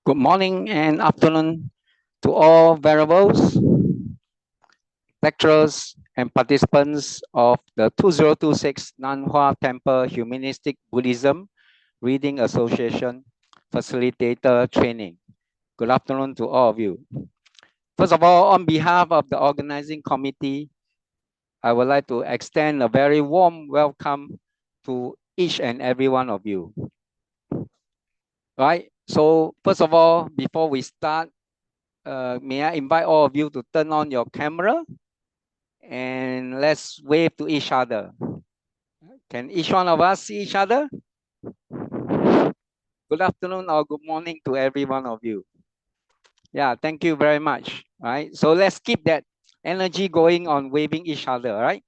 Good morning and afternoon to all variables, lecturers, and participants of the 2026 Nanhua Temple Humanistic Buddhism Reading Association Facilitator Training. Good afternoon to all of you. First of all, on behalf of the organizing committee, I would like to extend a very warm welcome to each and every one of you. Right? So first of all, before we start, may I invite all of you to turn on your camera and let's wave to each other. Can each one of us see each other? Good afternoon or good morning to every one of you. Yeah, thank you very much. All right, so let's keep that energy going on waving each other. All right.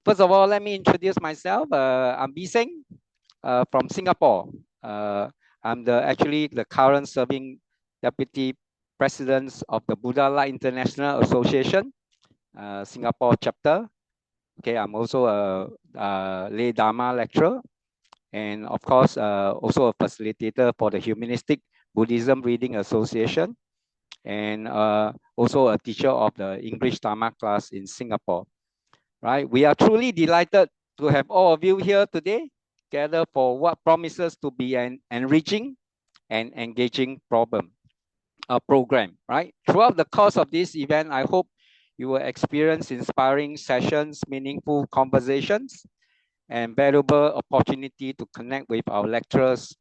First of all, let me introduce myself. I'm Biseng from Singapore. I'm actually the current serving deputy president of the Buddha Light International Association, Singapore chapter. Okay, I'm also a lay Dharma lecturer, and of course, also a facilitator for the Humanistic Buddhism Reading Association, and also a teacher of the English Dharma class in Singapore. Right, we are truly delighted to have all of you here today, together for what promises to be an enriching and engaging program. Right, throughout the course of this event, I hope you will experience inspiring sessions, meaningful conversations, and valuable opportunity to connect with our lecturers,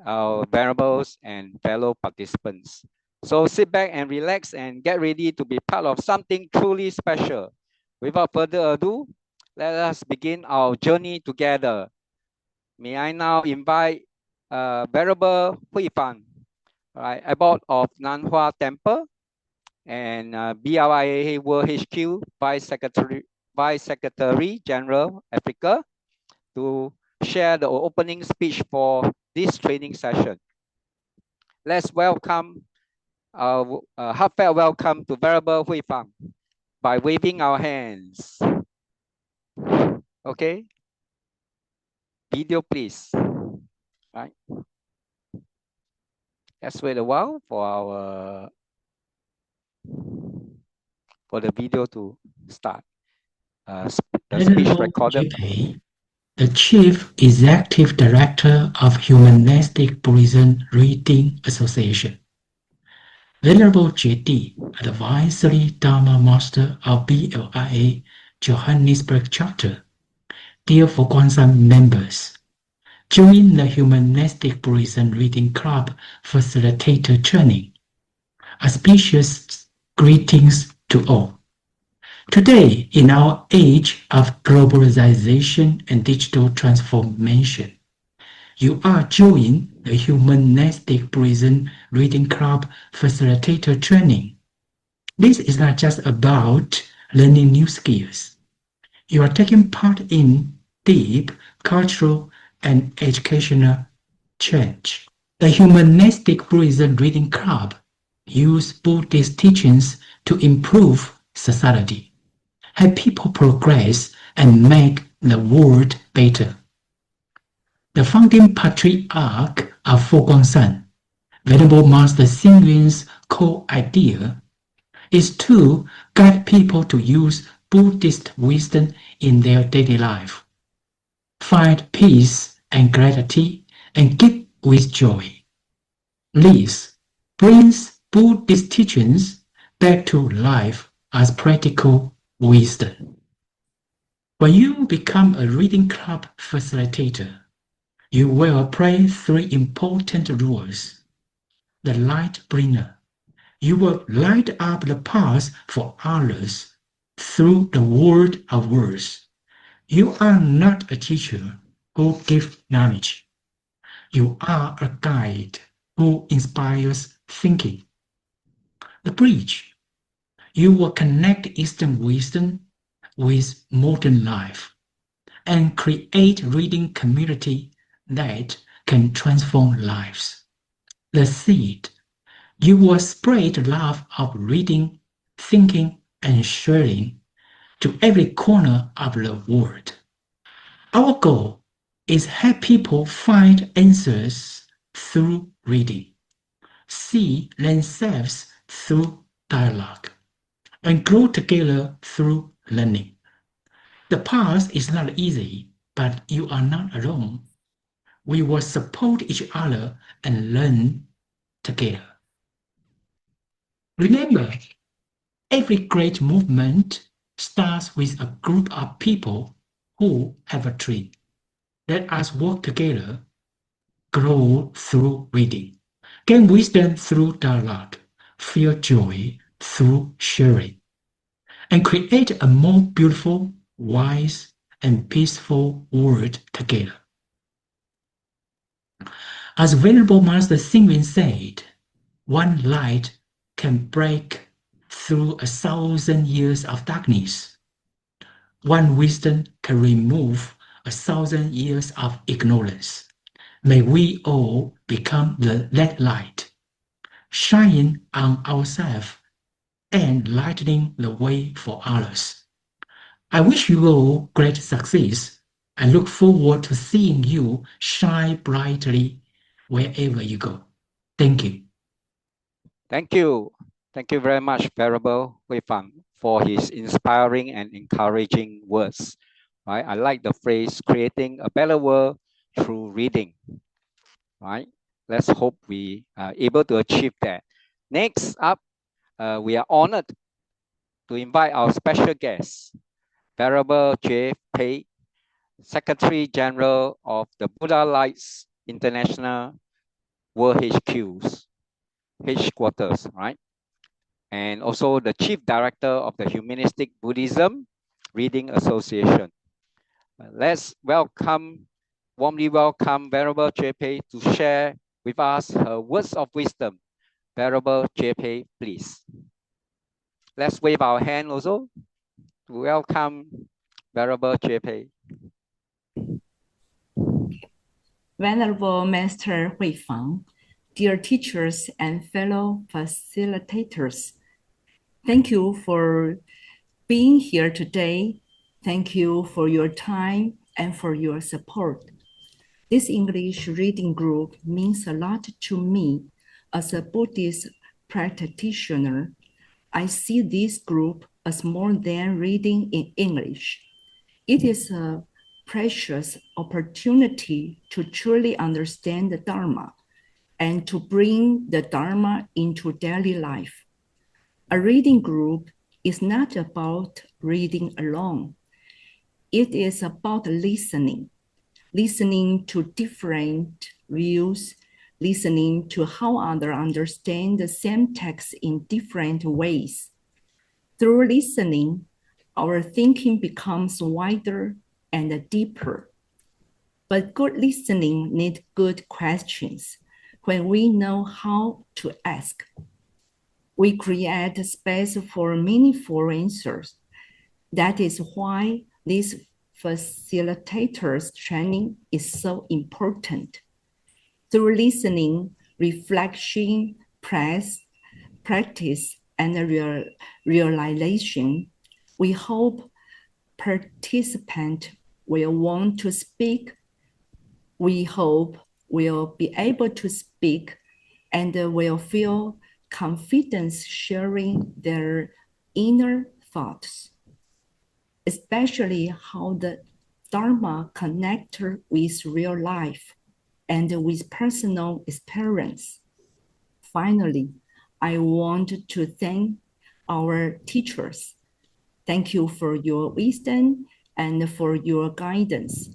our variables, and fellow participants. So sit back and relax and get ready to be part of something truly special. Without further ado, let us begin our journey together. May I now invite Variable Hui Fan, right, abbot of Nanhua Temple, and BRIA World HQ Vice Secretary General Africa, to share the opening speech for this training session. Let's welcome our heartfelt welcome to Variable Hui Fang by waving our hands. Okay. Video, please. Right. Let's wait a while for the video to start. The speech recorded. The Chief Executive Director of Humanistic Buddhism Reading Association. Venerable J.D., Advisory Dharma Master of BLIA Johannesburg Chapter. Dear Fokwansan members, join the Humanistic Buddhism Reading Club Facilitator Training. Auspicious greetings to all. Today, in our age of globalization and digital transformation, you are joining the Humanistic Buddhism Reading Club Facilitator Training. This is not just about learning new skills. You are taking part in deep cultural and educational change. The Humanistic Buddhism Reading Club uses Buddhist teachings to improve society, help people progress, and make the world better. The founding patriarch of Fokwansan, Venerable Master Xingyun's core idea is to guide people to use Buddhist wisdom in their daily life, find peace and gratitude, and give with joy. This brings Buddhist teachings back to life as practical wisdom. When you become a reading club facilitator, you will apply 3 important rules. The light bringer. You will light up the path for others through the word of words. You are not a teacher who gives knowledge. You are a guide who inspires thinking. The bridge. You will connect Eastern wisdom with modern life and create reading community that can transform lives. The seed. You will spread love of reading, thinking, and sharing to every corner of the world. Our goal is help people find answers through reading. see themselves through dialogue, and grow together through learning. The path is not easy, but you are not alone. We will support each other and learn together. Remember, every great movement starts with a group of people who have a dream. Let us work together, grow through reading, gain wisdom through dialogue, feel joy through sharing, and create a more beautiful, wise, and peaceful world together. As Venerable Master Xingren said, one light can break through 1,000 years of darkness. One wisdom can remove 1,000 years of ignorance. May we all become that light, shining on ourselves and lightening the way for others. I wish you all great success. I look forward to seeing you shine brightly wherever you go. Thank you. Thank you. Thank you very much, Venerable Huifang, for his inspiring and encouraging words. Right? I like the phrase, creating a better world through reading. Right? Let's hope we are able to achieve that. Next up, we are honored to invite our special guest, Venerable J. Pei, Secretary General of the Buddha Lights International World Headquarters, right? And also the Chief Director of the Humanistic Buddhism Reading Association. Let's warmly welcome Venerable JP to share with us her words of wisdom. Venerable JP, please. Let's wave our hand also to welcome Venerable JP. Venerable Master Huifang, dear teachers and fellow facilitators, thank you for being here today. Thank you for your time and for your support. This English reading group means a lot to me. As a Buddhist practitioner, I see this group as more than reading in English. It is a precious opportunity to truly understand the Dharma and to bring the Dharma into daily life. A reading group is not about reading alone. It is about listening to different views, listening to how others understand the same text in different ways. Through listening, our thinking becomes wider and deeper. But good listening needs good questions. When we know how to ask, we create space for meaningful answers. That is why this facilitators training is so important. Through listening, reflection, practice, and realization, we hope participants will want to speak. We hope will be able to speak and will feel confidence sharing their inner thoughts, especially how the Dharma connects with real life and with personal experience. Finally, I want to thank our teachers. Thank you for your wisdom and for your guidance.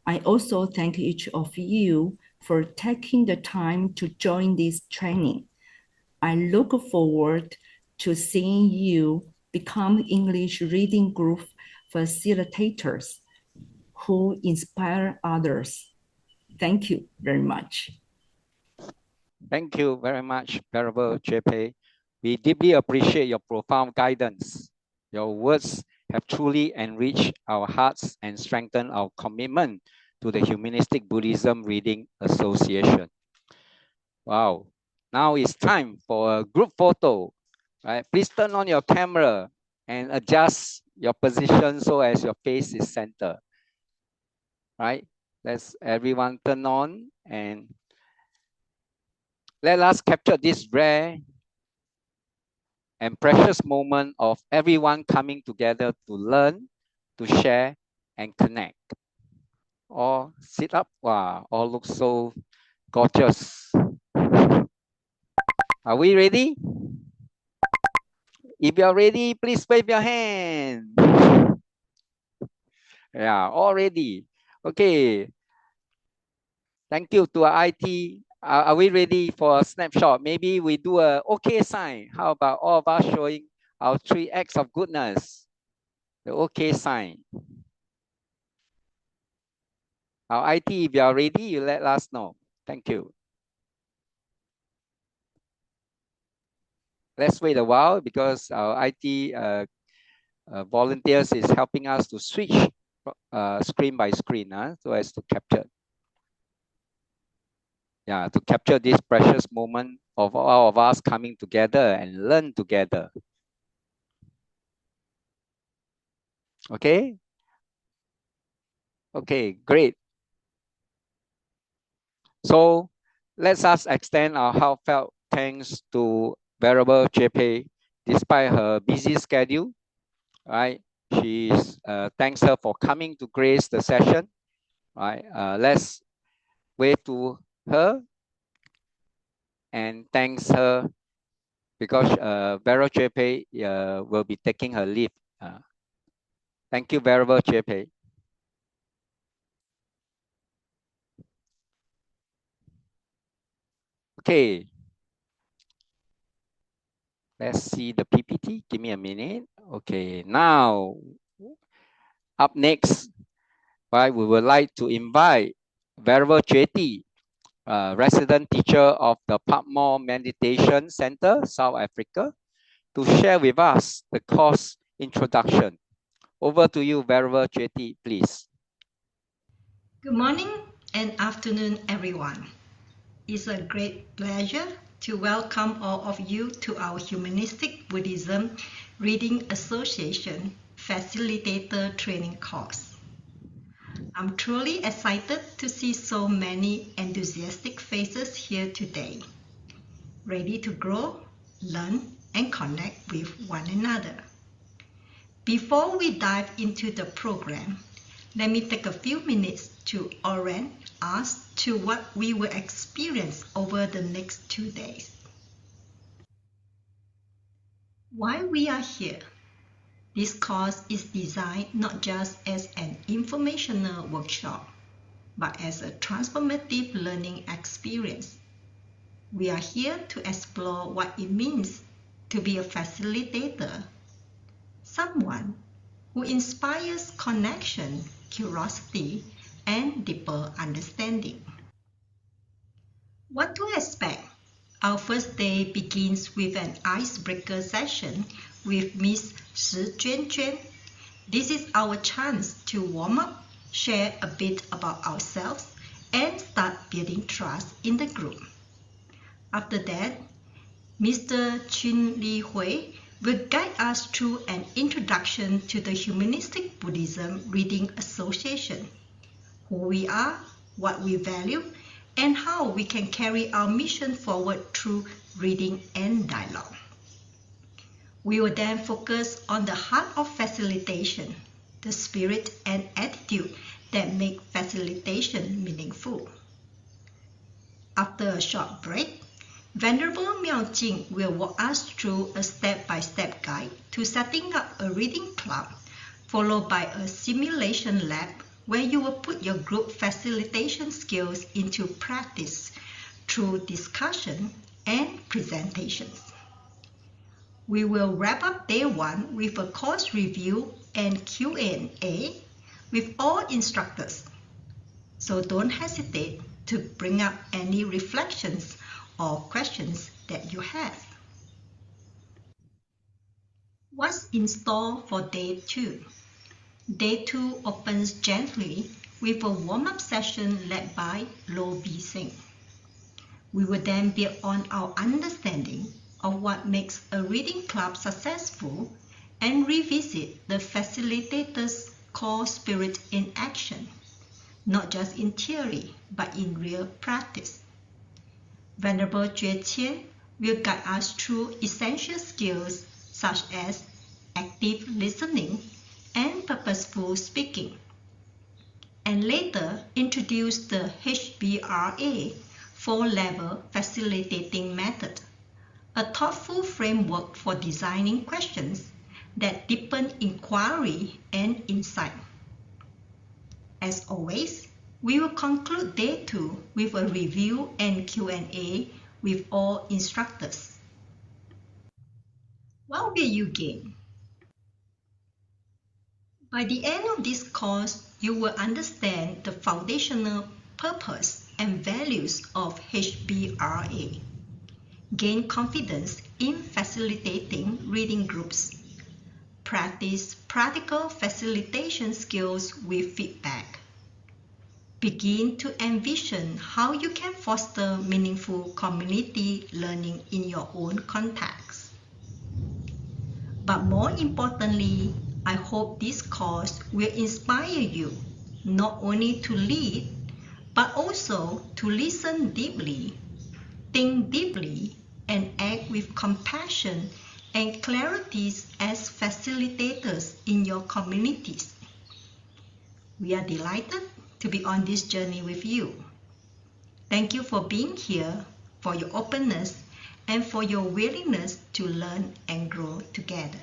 I also thank each of you for taking the time to join this training. I look forward to seeing you become English reading group facilitators who inspire others. Thank you very much. Thank you very much, Venerable JP. We deeply appreciate your profound guidance. Your words have truly enriched our hearts and strengthened our commitment to the Humanistic Buddhism Reading Association. Wow. Now it's time for a group photo. Right? Please turn on your camera and adjust your position so as your face is centered. Right? Let's everyone turn on and Let us capture this rare and precious moment of everyone coming together to learn, to share, and connect. All sit up. Wow, all look so gorgeous. Are we ready? If you're ready, please wave your hand. Yeah, all ready. Okay. Thank you to our IT. Are we ready for a snapshot? Maybe we do a okay sign. How about all of us showing our 3 acts of goodness? The okay sign. Our IT, if you are ready, you let us know. Thank you. Let's wait a while because our IT volunteers is helping us to switch screen by screen so as to capture. Yeah, to capture this precious moment of all of us coming together and learn together. Okay? Okay, great. So let us extend our heartfelt thanks to Venerable JP. Despite her busy schedule, right? She's thanks her for coming to grace the session. Right? Let's wave to her and thanks her because Venerable JP will be taking her leave. Thank you, Venerable JP. Okay. Let's see the PPT. Give me a minute. Okay, now up next, right, we would like to invite Venerable JT, resident teacher of the Patmore Meditation Center, South Africa, to share with us the course introduction. Over to you, Venerable JT, please. Good morning and afternoon, everyone. It's a great pleasure to welcome all of you to our Humanistic Buddhism Reading Association Facilitator Training course. I'm truly excited to see so many enthusiastic faces here today, ready to grow, learn, and connect with one another. Before we dive into the program, let me take a few minutes to orient us to what we will experience over the next 2 days. Why we are here? This course is designed not just as an informational workshop, but as a transformative learning experience. We are here to explore what it means to be a facilitator, someone who inspires connection, curiosity, and deeper understanding. What to expect? Our first day begins with an icebreaker session with Miss Shi Juan. This is our chance to warm up, share a bit about ourselves, and start building trust in the group. After that, Mr. Chin Li Hui will guide us through an introduction to the Humanistic Buddhism Reading Association, who we are, what we value, and how we can carry our mission forward through reading and dialogue. We will then focus on the heart of facilitation, the spirit and attitude that make facilitation meaningful. After a short break, Venerable Miao Jing will walk us through a step-by-step guide to setting up a reading club, followed by a simulation lab where you will put your group facilitation skills into practice through discussion and presentations. We will wrap up day 1 with a course review and Q&A with all instructors. So don't hesitate to bring up any reflections or questions that you have. What's in store for day 2? Day 2 opens gently with a warm-up session led by Lo Bi Sing. We will then build on our understanding of what makes a reading club successful and revisit the facilitator's core spirit in action, not just in theory, but in real practice. Venerable Jue Qian will guide us through essential skills such as active listening and purposeful speaking, and later introduce the HBRA 4-level facilitating method, a thoughtful framework for designing questions that deepen inquiry and insight. As always, we will conclude Day 2 with a review and Q&A with all instructors. What will you gain? By the end of this course, you will understand the foundational purpose and values of HBRA, gain confidence in facilitating reading groups, practice practical facilitation skills with feedback, begin to envision how you can foster meaningful community learning in your own context. But more importantly, I hope this course will inspire you not only to lead, but also to listen deeply, think deeply, and act with compassion and clarity as facilitators in your communities. We are delighted to be on this journey with you. Thank you for being here, for your openness, and for your willingness to learn and grow together.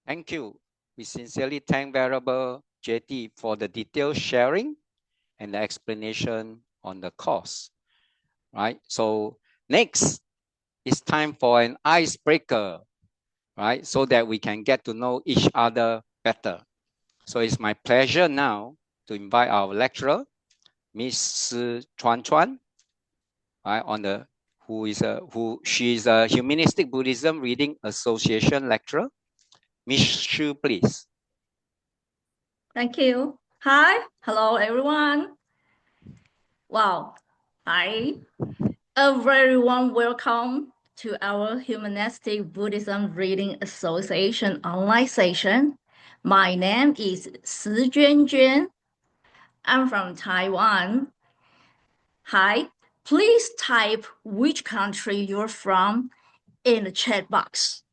Thank you. We sincerely thank Venerable JT for the detailed sharing and the explanation on the course. Right. So next, it's time for an icebreaker, right? So that we can get to know each other better. So it's my pleasure now to invite our lecturer, Miss Si Chuan, right? She is a Humanistic Buddhism Reading Association lecturer. Miss Shi, please. Thank you. Hi. Hello, everyone. Wow. Hi. A very warm welcome to our Humanistic Buddhism Reading Association online session. My name is Si Juan. I'm from Taiwan. Hi. Please type which country you're from in the chat box.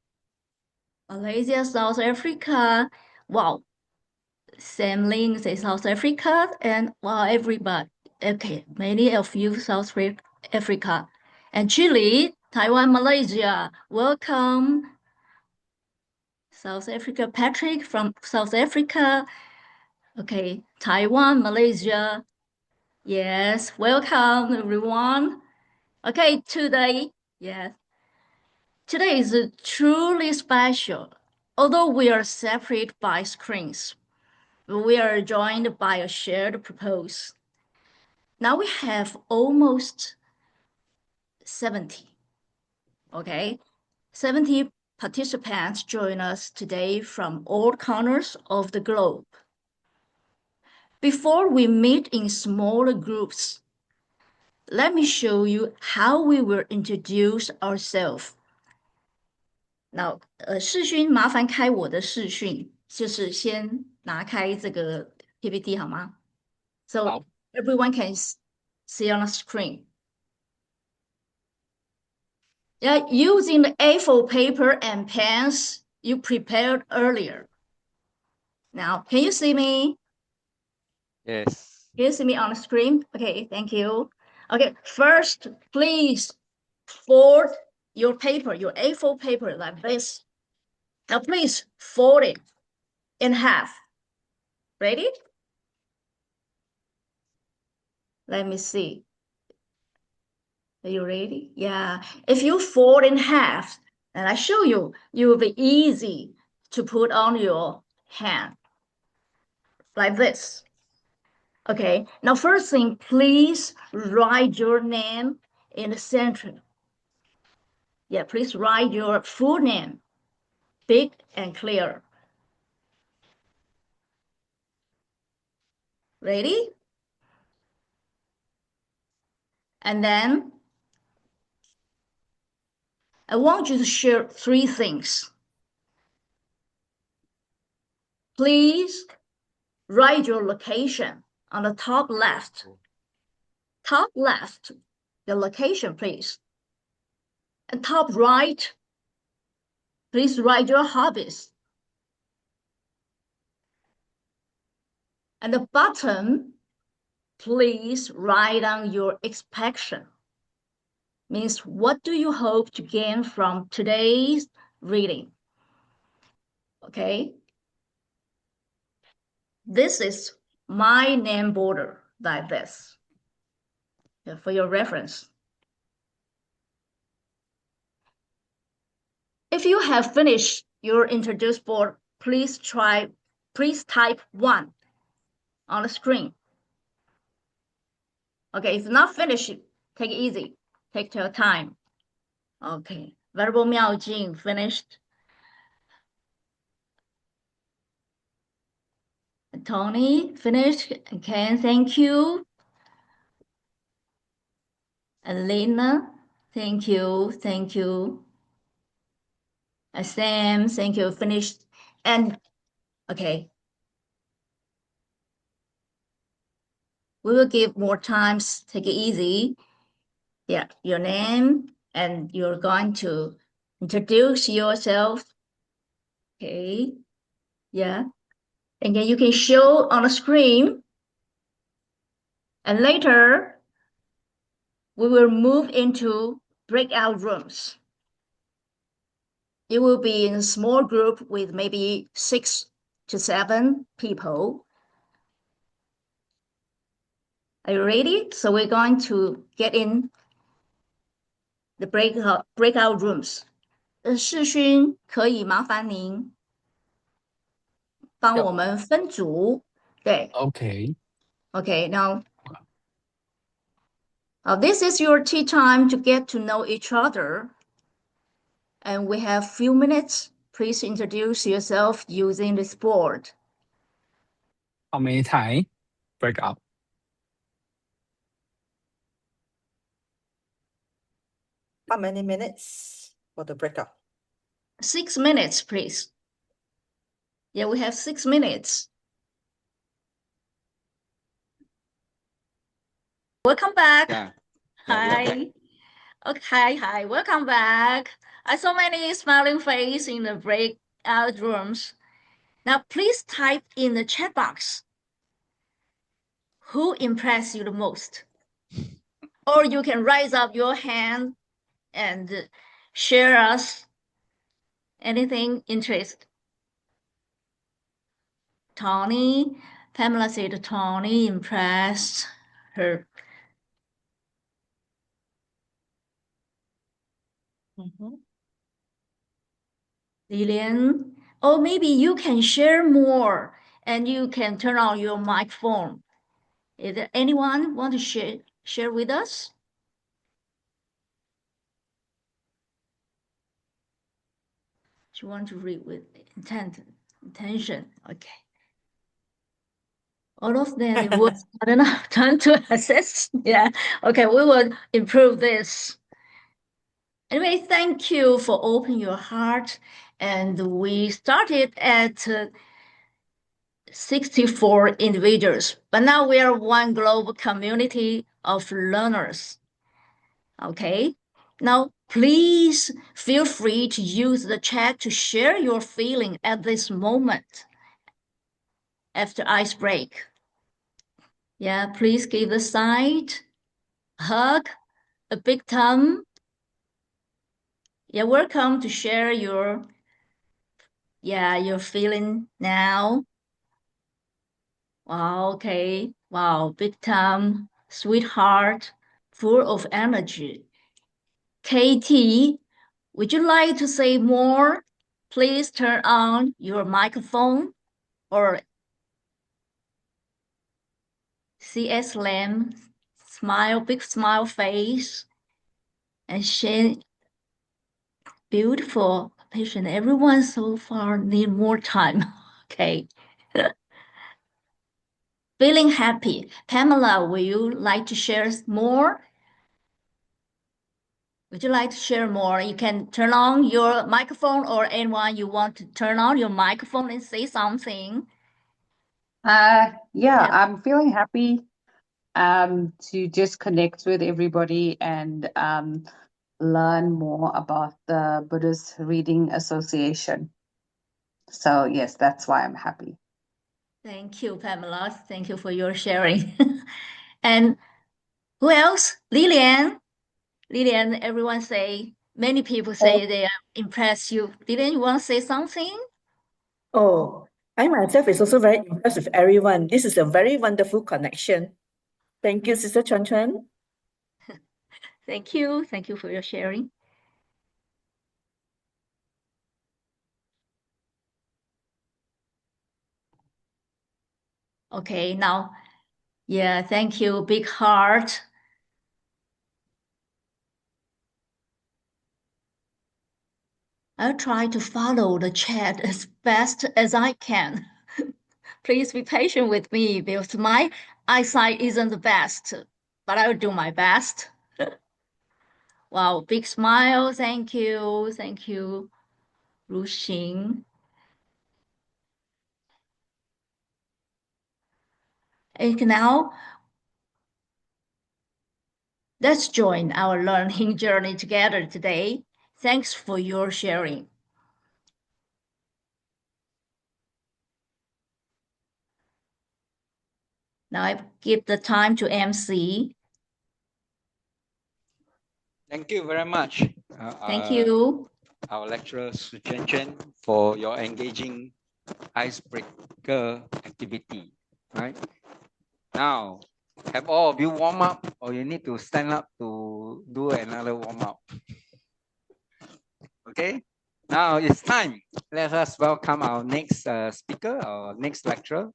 Malaysia, South Africa. Wow. Sam Lin say South Africa, and well, everybody. Okay, many of you South Africa, and Chile, Taiwan, Malaysia. Welcome, South Africa. Patrick from South Africa. Okay, Taiwan, Malaysia. Yes, welcome everyone. Okay, today is truly special. Although we are separate by screens, we are joined by a shared purpose. Now we have almost 70, okay? 70 participants join us today from all corners of the globe. Before we meet in smaller groups, let me show you how we will introduce ourselves. Now, 视讯麻烦开我的视讯，就是先拿开这个 PPT 好吗？ So everyone can see on the screen. Yeah, using the A4 paper and pens you prepared earlier. Now, can you see me? Yes. Can you see me on the screen? Okay, thank you. Okay, first, please fold your paper, your A4 paper like this. Now, please fold it in half. Ready? Let me see. Are you ready? Yeah. If you fold in half, and I show you, it will be easy to put on your hand. Like this. Okay, now first thing, please write your name in the center. Yeah, please write your full name, big and clear. Ready? And then I want you to share 3 things. Please write your location on the top left. Top left, the location, please. And top right, please write your hobbies. And the bottom, please write down your expectation. Means what do you hope to gain from today's reading? Okay. This is my name border like this, for your reference. If you have finished your introduce board, please type 1 on the screen. Okay, if not finished, take it easy. Take your time. Okay, verbal 妙境 finished. Tony finished. Okay, thank you. Elena, thank you. Sam, thank you. Finished. And okay, we will give more times. Take it easy. Yeah, your name, and you're going to introduce yourself. Okay, yeah. And then you can show on the screen. And later, we will move into breakout rooms. You will be in a small group with maybe 6 to 7 people. Are you ready? So we're going to get in the breakout rooms. 世勋，可以麻烦您帮我们分组。对。Okay. Okay, now this is your tea time to get to know each other. And we have few minutes. Please introduce yourself using this board. How many times breakout? How many minutes for the breakout? 6 minutes, please. Yeah, we have 6 minutes. Welcome back. Yeah. Hi. Okay, hi. Welcome back. I saw many smiling faces in the breakout rooms. Now, please type in the chat box who impressed you the most. Or you can raise up your hand and share us anything interest. Tony, Pamela said Tony impressed her. Lilian, or maybe you can share more and you can turn on your microphone. Is there anyone want to share with us? She want to read with intention. Okay. All of them, it was not enough time to assess. Yeah. Okay, we will improve this. Anyway, thank you for opening your heart. And we started at 64 individuals, but now we are one global community of learners. Okay, now please feel free to use the chat to share your feeling at this moment after ice break. Yeah, please give the side a hug, a big thumb. Yeah, welcome to share your feeling now. Wow, okay. Wow, big thumb, sweetheart, full of energy. Katie, would you like to say more? Please turn on your microphone, or CS Lam, smile, big smile face, and share beautiful patient. Everyone so far need more time. Okay. Feeling happy. Pamela, will you like to share more? Would you like to share more? You can turn on your microphone, or anyone you want to turn on your microphone and say something. Yeah, I'm feeling happy to just connect with everybody and learn more about the Buddhist Reading Association. So yes, that's why I'm happy. Thank you, Pamela. Thank you for your sharing. And who else? Lillian. Lillian, everyone say, many people say they are impressed you. Lillian, you want to say something? Oh, I myself is also very impressed with everyone. This is a very wonderful connection. Thank you, Sister Chuan Chuan. Thank you. Thank you for your sharing. Okay, now, yeah, thank you. Big heart. I'll try to follow the chat as best as I can. Please be patient with me because my eyesight isn't the best, but I'll do my best. Wow, big smile. Thank you. Thank you, Ru Xing. And now, let's join our learning journey together today. Thanks for your sharing. Now I give the time to MC. Thank you very much. Thank you. Our lecturer, Su Chen Chen, for your engaging icebreaker activity. Right? Now, have all of you warm up or you need to stand up to do another warm up? Okay, now it's time. Let us welcome our next speaker, our next lecturer,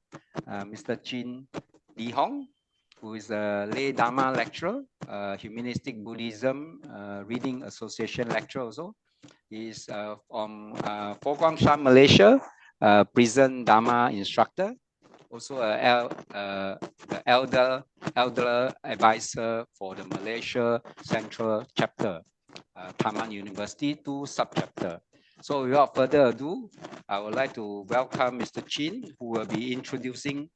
Mr. Chin Li Hong, who is a lay Dharma lecturer, Humanistic Buddhism Reading Association lecturer also. He is from Fo Guangshan, Malaysia, prison Dharma instructor, also the elder advisor for the Malaysia Central Chapter, Taman University 2 subchapter. So without further ado, I would like to welcome Mr. Chin, who will be introducing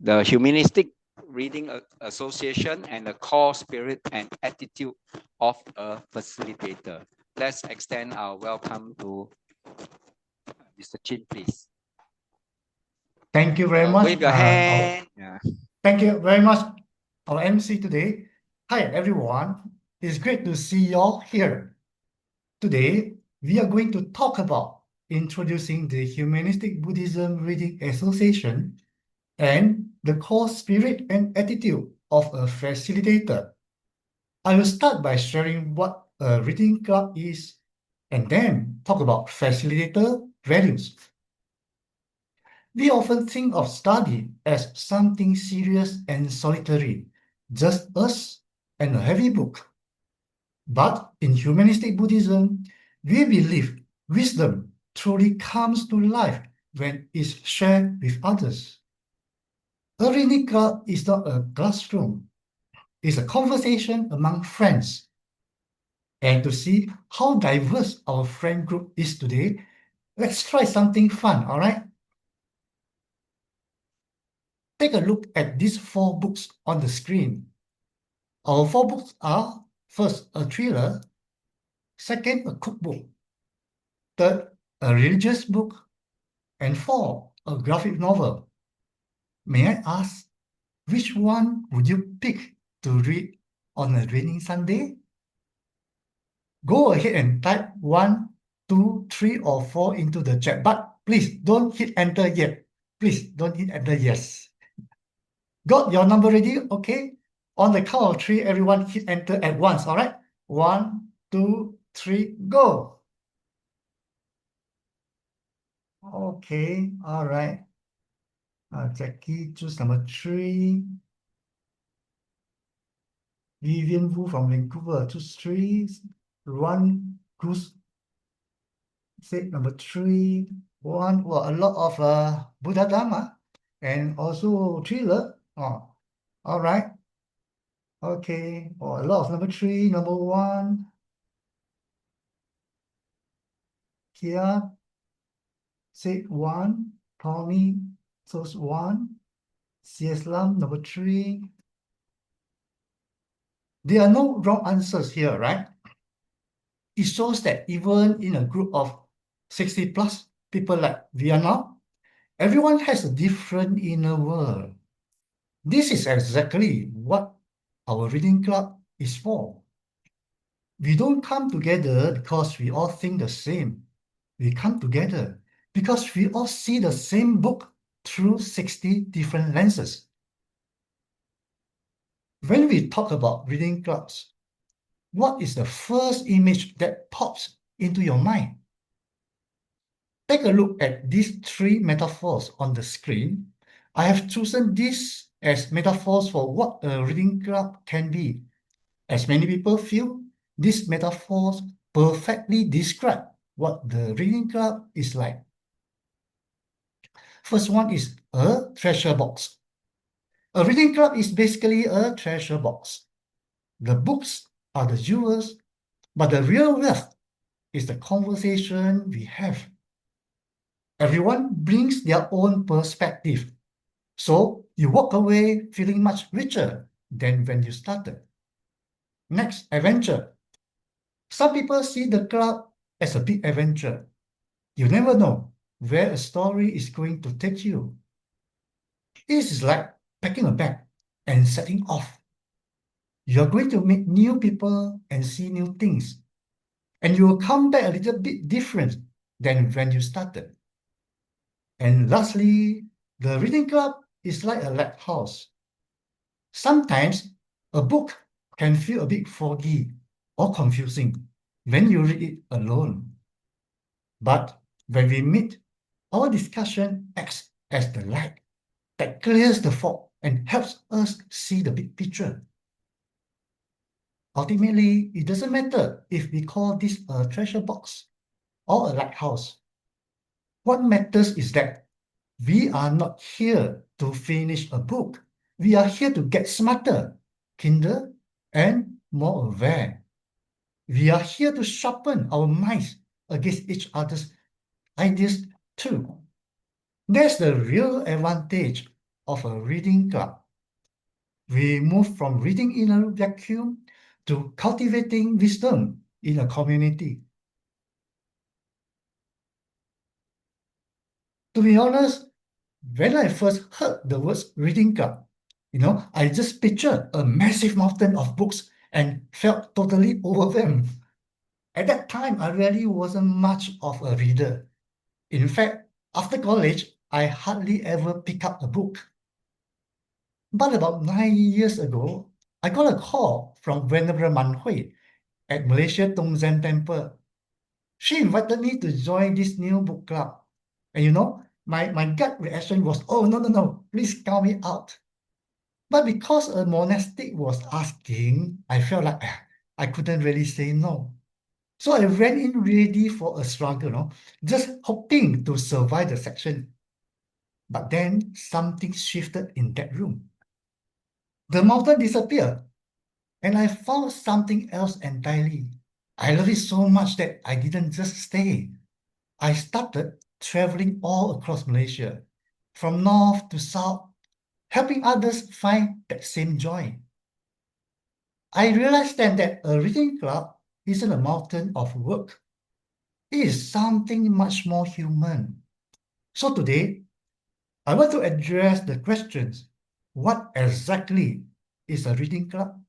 the Humanistic Reading Association and the core spirit and attitude of a facilitator. Let's extend our welcome to Mr. Chin, please. Thank you very much. Wave your hand. Thank you very much, our MC today. Hi, everyone. It's great to see you all here. Today, we are going to talk about introducing the Humanistic Buddhism Reading Association and the core spirit and attitude of a facilitator. I will start by sharing what a reading club is and then talk about facilitator values. We often think of study as something serious and solitary, just us and a heavy book. But in humanistic Buddhism, we believe wisdom truly comes to life when it's shared with others. A reading club is not a classroom. It's a conversation among friends. And to see how diverse our friend group is today, let's try something fun, all right? Take a look at these 4 books on the screen. Our 4 books are, first, a thriller, second, a cookbook, third, a religious book, and 4, a graphic novel. May I ask, which one would you pick to read on a rainy Sunday? Go ahead and type 1, 2, 3, or 4 into the chat, but please don't hit enter yet. Please don't hit enter yes. Got your number ready? Okay. On the count of 3, everyone hit enter at once, all right? 1, 2, 3, go. Okay, all right. Jackie, choose number 3. Vivian Wu from Vancouver, choose 3. Ruan Cruz, say number 3. One, well, a lot of Buddha Dharma and also thriller. Oh, all right. Okay, a lot of number 3, number 1. Kia, say 1. Tommy, so 1. CS Lam, number 3. There are no wrong answers here, right? It shows that even in a group of 60 plus people like we are now, everyone has a different inner world. This is exactly what our reading club is for. We don't come together because we all think the same. We come together because we all see the same book through 60 different lenses. When we talk about reading clubs, what is the first image that pops into your mind? Take a look at these three metaphors on the screen. I have chosen these as metaphors for what a reading club can be. As many people feel, these metaphors perfectly describe what the reading club is like. First one is a treasure box. A reading club is basically a treasure box. The books are the jewels, but the real wealth is the conversation we have. Everyone brings their own perspective. So you walk away feeling much richer than when you started. Next, adventure. Some people see the club as a big adventure. You never know where a story is going to take you. It is like packing a bag and setting off. You are going to meet new people and see new things. And you will come back a little bit different than when you started. And lastly, the reading club is like a lighthouse. Sometimes a book can feel a bit foggy or confusing when you read it alone. But when we meet, our discussion acts as the light that clears the fog and helps us see the big picture. Ultimately, it doesn't matter if we call this a treasure box or a lighthouse. What matters is that we are not here to finish a book. We are here to get smarter, kinder, and more aware. We are here to sharpen our minds against each other's ideas too. That's the real advantage of a reading club. We move from reading in a vacuum to cultivating wisdom in a community. To be honest, when I first heard the words reading club, I just pictured a massive mountain of books and felt totally overwhelmed. At that time, I really wasn't much of a reader. In fact, after college, I hardly ever pick up a book. But about 9 years ago, I got a call from Venerable Man Hui at Malaysia Tongzan Temple. She invited me to join this new book club. And my gut reaction was, oh, no, please count me out. But because a monastic was asking, I felt like I couldn't really say no. So I went in ready for a struggle, just hoping to survive the section. But then something shifted in that room. The mountain disappeared, and I found something else entirely. I love it so much that I didn't just stay. I started traveling all across Malaysia, from north to south, helping others find that same joy. I realized then that a reading club isn't a mountain of work. It is something much more human. So today, I want to address the questions. What exactly is a reading club?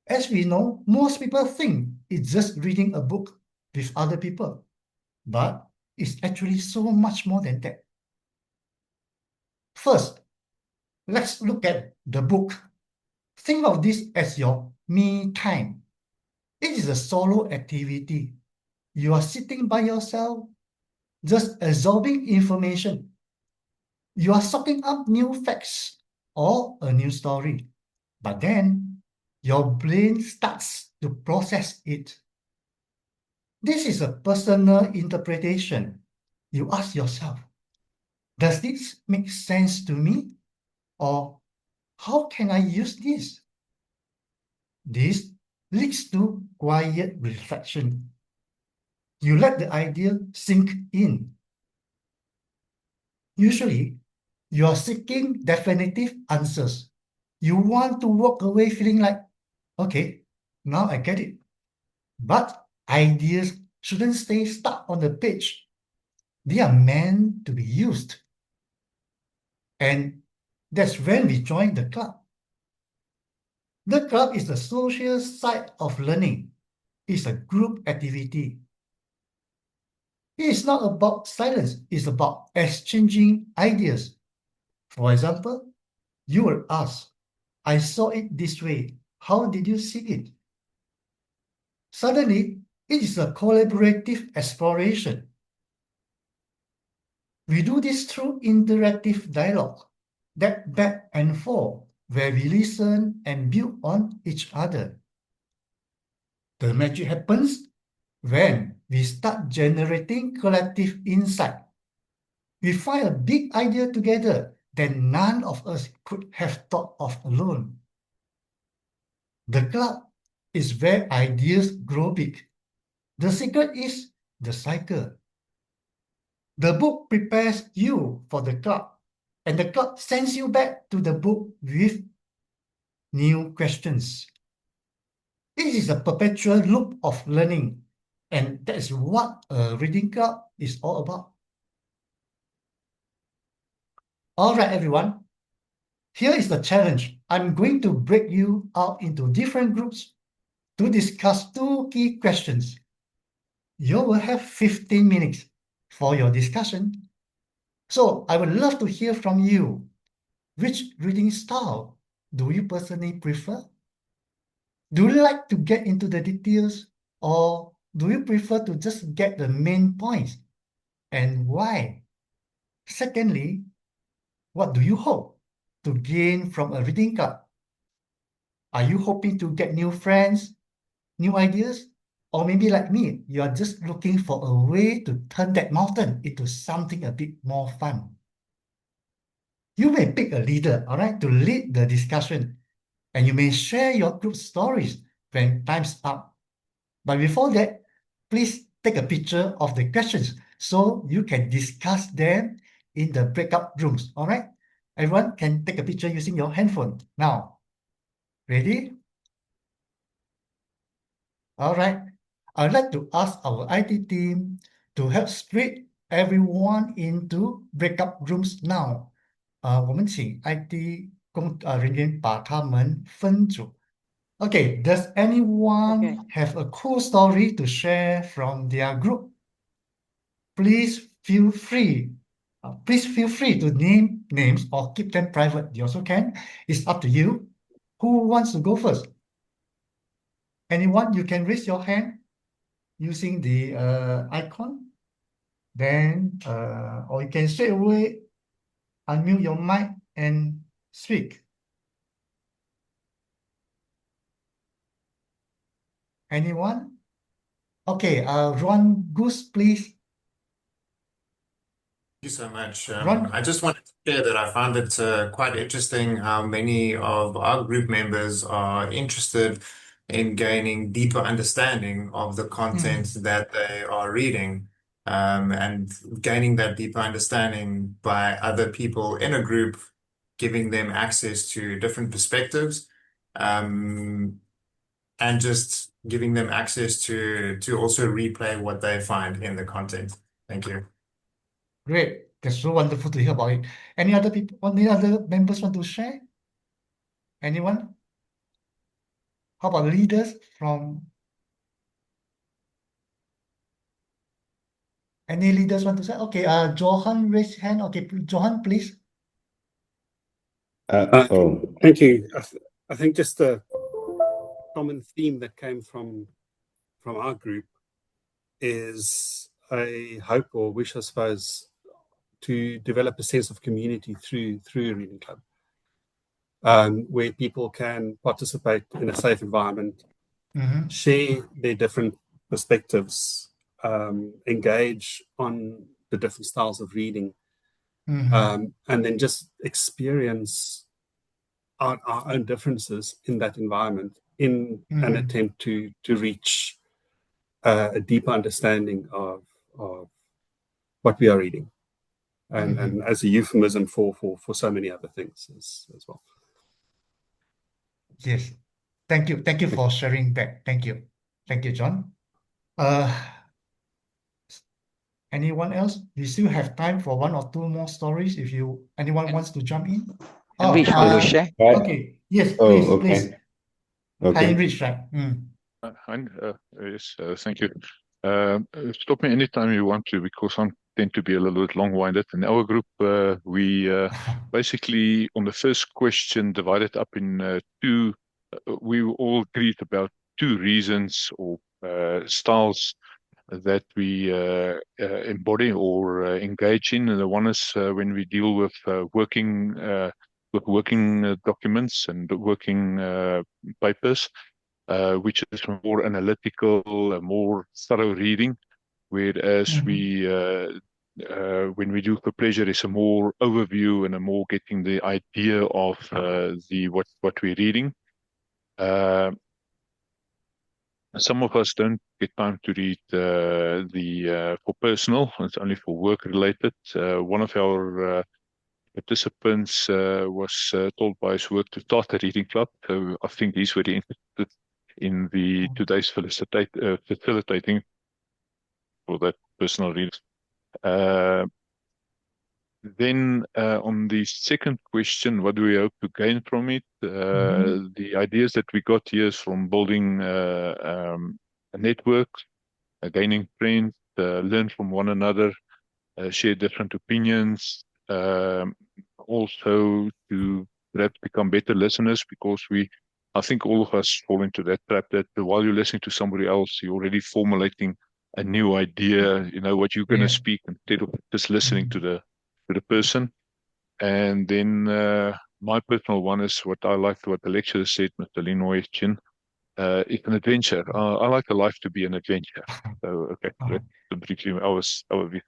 As we know, most people think it's just reading a book with other people, but it's actually so much more than that. First, let's look at the book. Think of this as your me time. It is a solo activity. You are sitting by yourself, just absorbing information. You are soaking up new facts or a new story. But then your brain starts to process it. This is a personal interpretation. You ask yourself, does this make sense to me? Or how can I use this? This leads to quiet reflection. You let the idea sink in. Usually, you are seeking definitive answers. you want to walk away feeling like, okay, now I get it. But ideas shouldn't stay stuck on the page. They are meant to be used. And that's when we join the club. The club is the social side of learning. It's a group activity. It is not about silence, it's about exchanging ideas. For example, you will ask, I saw it this way. How did you see it? Suddenly, it is a collaborative exploration. We do this through interactive dialogue, that back and forth, where we listen and build on each other. The magic happens when we start generating collective insight. We find a big idea together that none of us could have thought of alone. The club is where ideas grow big. The secret is the cycle. The book prepares you for the club, and the club sends you back to the book with new questions. It is a perpetual loop of learning, and that is what a reading club is all about. All right, everyone. Here is the challenge. I'm going to break you out into different groups to discuss 2 key questions. You will have 15 minutes for your discussion. So I would love to hear from you. Which reading style do you personally prefer? Do you like to get into the details, or do you prefer to just get the main points? And why? Secondly, what do you hope to gain from a reading club? Are you hoping to get new friends, new ideas? Or maybe like me, you are just looking for a way to turn that mountain into something a bit more fun. You may pick a leader, all right, to lead the discussion, and you may share your group stories when time's up. But before that, please take a picture of the questions so you can discuss them in the breakout rooms, all right? Everyone can take a picture using your handphone. Now, ready? All right. I'd like to ask our IT team to help split everyone into breakout rooms now. 我们请 IT 人员把他们分组。Okay, does anyone have a cool story to share from their group? Please feel free. Please feel free to name names or keep them private. You also can. It's up to you. Who wants to go first? Anyone? You can raise your hand using the icon. Then, or you can straight away unmute your mic and speak. Anyone? Okay, Ron Goose, please. Thank you so much. Ron? I just wanted to share that I found it quite interesting how many of our group members are interested in gaining deeper understanding of the content that they are reading, and gaining that deeper understanding by other people in a group, giving them access to different perspectives, and just giving them access to also replay what they find in the content. Thank you. Great. That's so wonderful to hear about it. Any other people, any other members want to share? Anyone? How about leaders from any leaders want to say? Okay, Johan raised hand. Okay, Johan, please. Thank you. I think just a common theme that came from our group is a hope or wish, I suppose, to develop a sense of community through a reading club, where people can participate in a safe environment, share their different perspectives, engage on the different styles of reading, and then just experience our own differences in that environment in an attempt to reach a deeper understanding of what we are reading, and as a euphemism for so many other things as well. Yes. Thank you. Thank you for sharing that. Thank you. Thank you, John. Anyone else? We still have time for one or two more stories if anyone wants to jump in. Enrich, want to share? Okay. Yes, please, please. Hi, Okay. Enrich, right? Yes, thank you. Stop me anytime you want to, because I tend to be a little bit long-winded. In our group, we basically, on the first question, divided up in two. We all agreed about two reasons or styles that we embody or engage in. And the one is when we deal with working documents and working papers, which is more analytical, more thorough reading, whereas when we do for pleasure, it's a more overview and a more getting the idea of what we're reading. Some of us don't get time to read for personal; it's only for work related. One of our participants was told by his work to start a reading club. So I think he's very interested in the today's facilitating for that personal reading. Then on the second question, what do we hope to gain from it? The ideas that we got here is from building a network, gaining friends, learn from one another, share different opinions, also to perhaps become better listeners, because I think all of us fall into that trap that while you're listening to somebody else, you're already formulating a new idea, what you're going to speak, instead of just listening to the person. And then my personal one is what I liked what the lecturer said, Mr. Linoy Chin. It's an adventure. I like a life to be an adventure. So, okay, briefly, our view.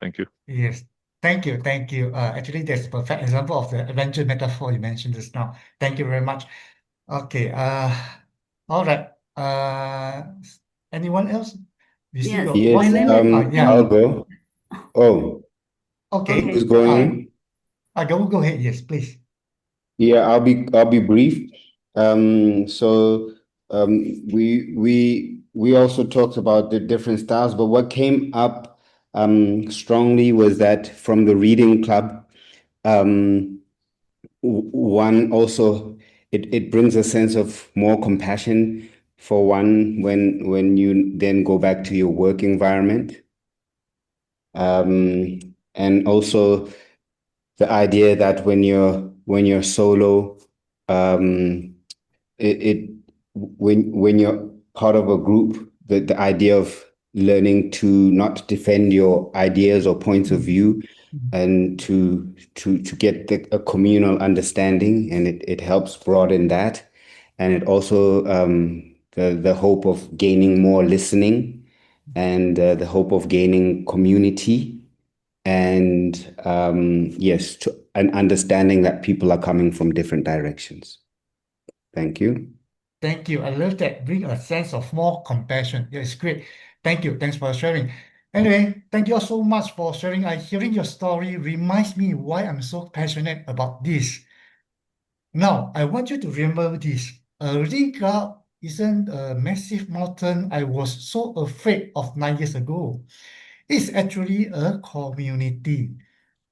Thank you. Yes. Thank you. Thank you. Actually, that's a perfect example of the adventure metaphor you mentioned just now. Thank you very much. Okay. All right. Anyone else? We still got Yes, one minute. Yeah. I'll go. Oh, Okay. who's going? Go ahead. Yes, please. Yeah, I'll be brief. So we also talked about the different styles, but what came up strongly was that from the reading club, one also it brings a sense of more compassion for one when you then go back to your work environment. And also the idea that when you're solo, when you're part of a group, the idea of learning to not defend your ideas or points of view, and to get a communal understanding, and it helps broaden that, and it also the hope of gaining more listening, and the hope of gaining community, and yes, an understanding that people are coming from different directions. Thank you. Thank you. I love that. Bring a sense of more compassion. Yeah, it's great. Thank you. Thanks for sharing. Anyway, thank you all so much for sharing. Hearing your story reminds me why I'm so passionate about this. Now, I want you to remember this. A reading club isn't a massive mountain I was so afraid of 9 years ago. It's actually a community.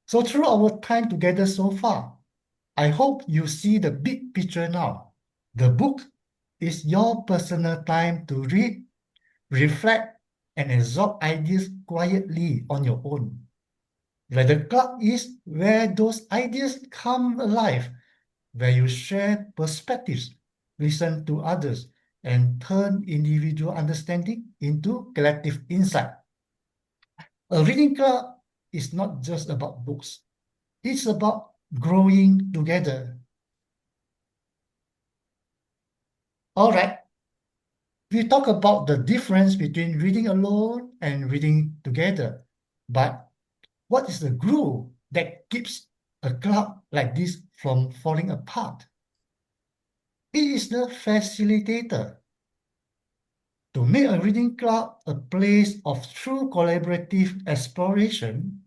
So through our time together so far, I hope you see the big picture now. The book is your personal time to read, reflect, and absorb ideas quietly on your own. Where the club is where those ideas come alive, where you share perspectives, listen to others, and turn individual understanding into collective insight. A reading club is not just about books. It's about growing together. All right. We talk about the difference between reading alone and reading together. But what is the glue that keeps a club like this from falling apart? It is the facilitator. To make a reading club a place of true collaborative exploration,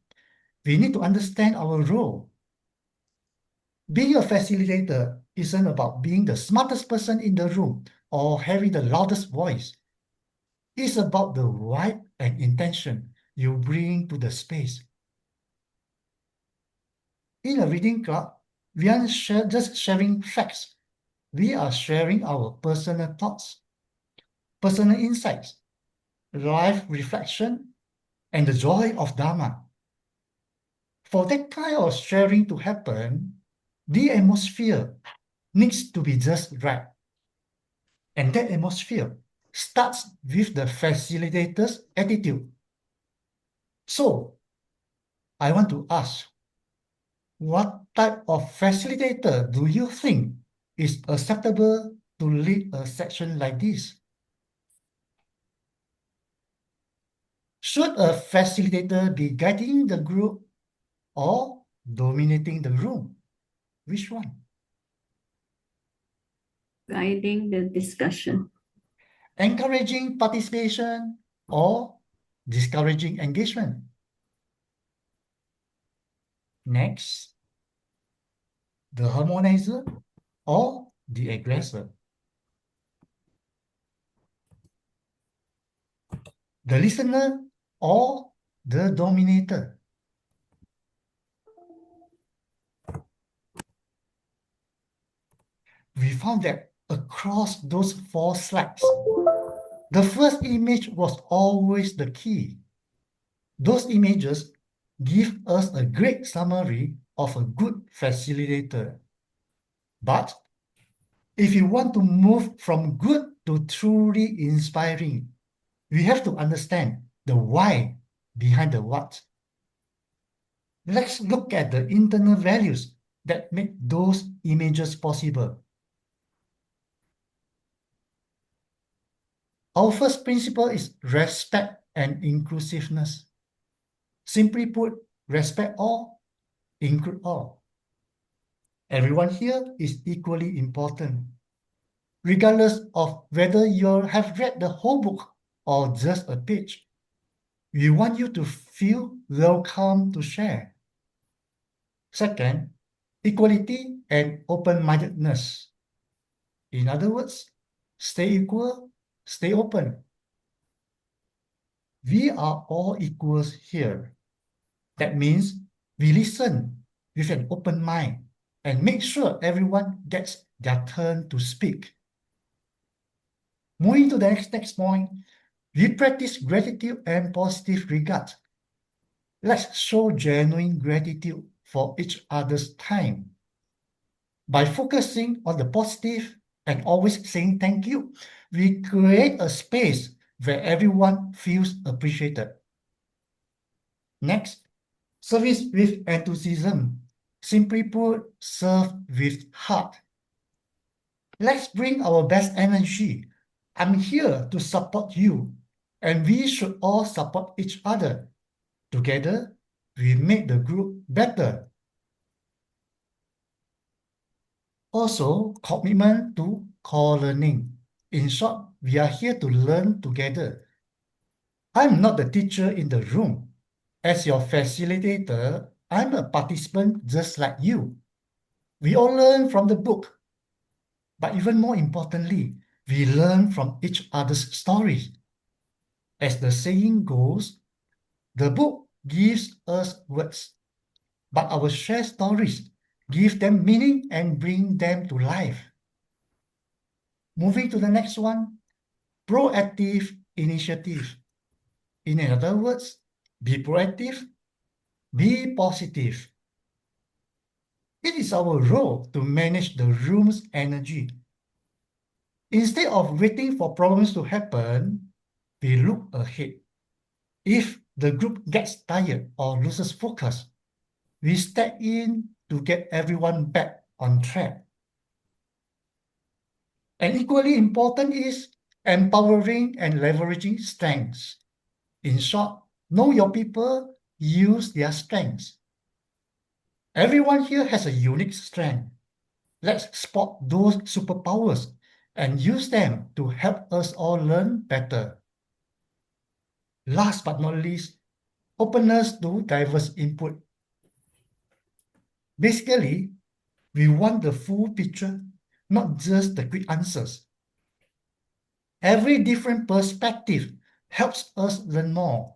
we need to understand our role. Being a facilitator isn't about being the smartest person in the room or having the loudest voice. It's about the vibe and intention you bring to the space. In a reading club, we aren't just sharing facts. We are sharing our personal thoughts, personal insights, life reflection, and the joy of Dharma. For that kind of sharing to happen, the atmosphere needs to be just right. And that atmosphere starts with the facilitator's attitude. So, I want to ask, what type of facilitator do you think is acceptable to lead a section like this? Should a facilitator be guiding the group or dominating the room? Which one? Guiding the discussion. Encouraging participation or discouraging engagement? Next, the harmonizer or the aggressor? The listener or the dominator? We found that across those 4 slides, the first image was always the key. Those images give us a great summary of a good facilitator. But if you want to move from good to truly inspiring, we have to understand the why behind the what. Let's look at the internal values that make those images possible. Our first principle is respect and inclusiveness. Simply put, respect all, include all. Everyone here is equally important, regardless of whether you have read the whole book or just a page. We want you to feel welcome to share. Second, equality and open-mindedness. In other words, stay equal, stay open. We are all equals here. That means we listen with an open mind and make sure everyone gets their turn to speak. Moving to the next point, we practice gratitude and positive regard. Let's show genuine gratitude for each other's time. By focusing on the positive and always saying thank you, we create a space where everyone feels appreciated. Next, service with enthusiasm. Simply put, serve with heart. Let's bring our best energy. I'm here to support you, and we should all support each other. Together, we make the group better. Also, commitment to co-learning. In short, we are here to learn together. I'm not the teacher in the room. As your facilitator, I'm a participant just like you. We all learn from the book. But even more importantly, we learn from each other's stories. As the saying goes, the book gives us words, but our shared stories give them meaning and bring them to life. Moving to the next one, proactive initiative. In other words, be proactive, be positive. It is our role to manage the room's energy. Instead of waiting for problems to happen, we look ahead. If the group gets tired or loses focus, we step in to get everyone back on track. And equally important is empowering and leveraging strengths. In short, know your people, use their strengths. Everyone here has a unique strength. Let's spot those superpowers and use them to help us all learn better. Last but not least, openness to diverse input. Basically, We want the full picture, not just the quick answers. Every different perspective helps us learn more.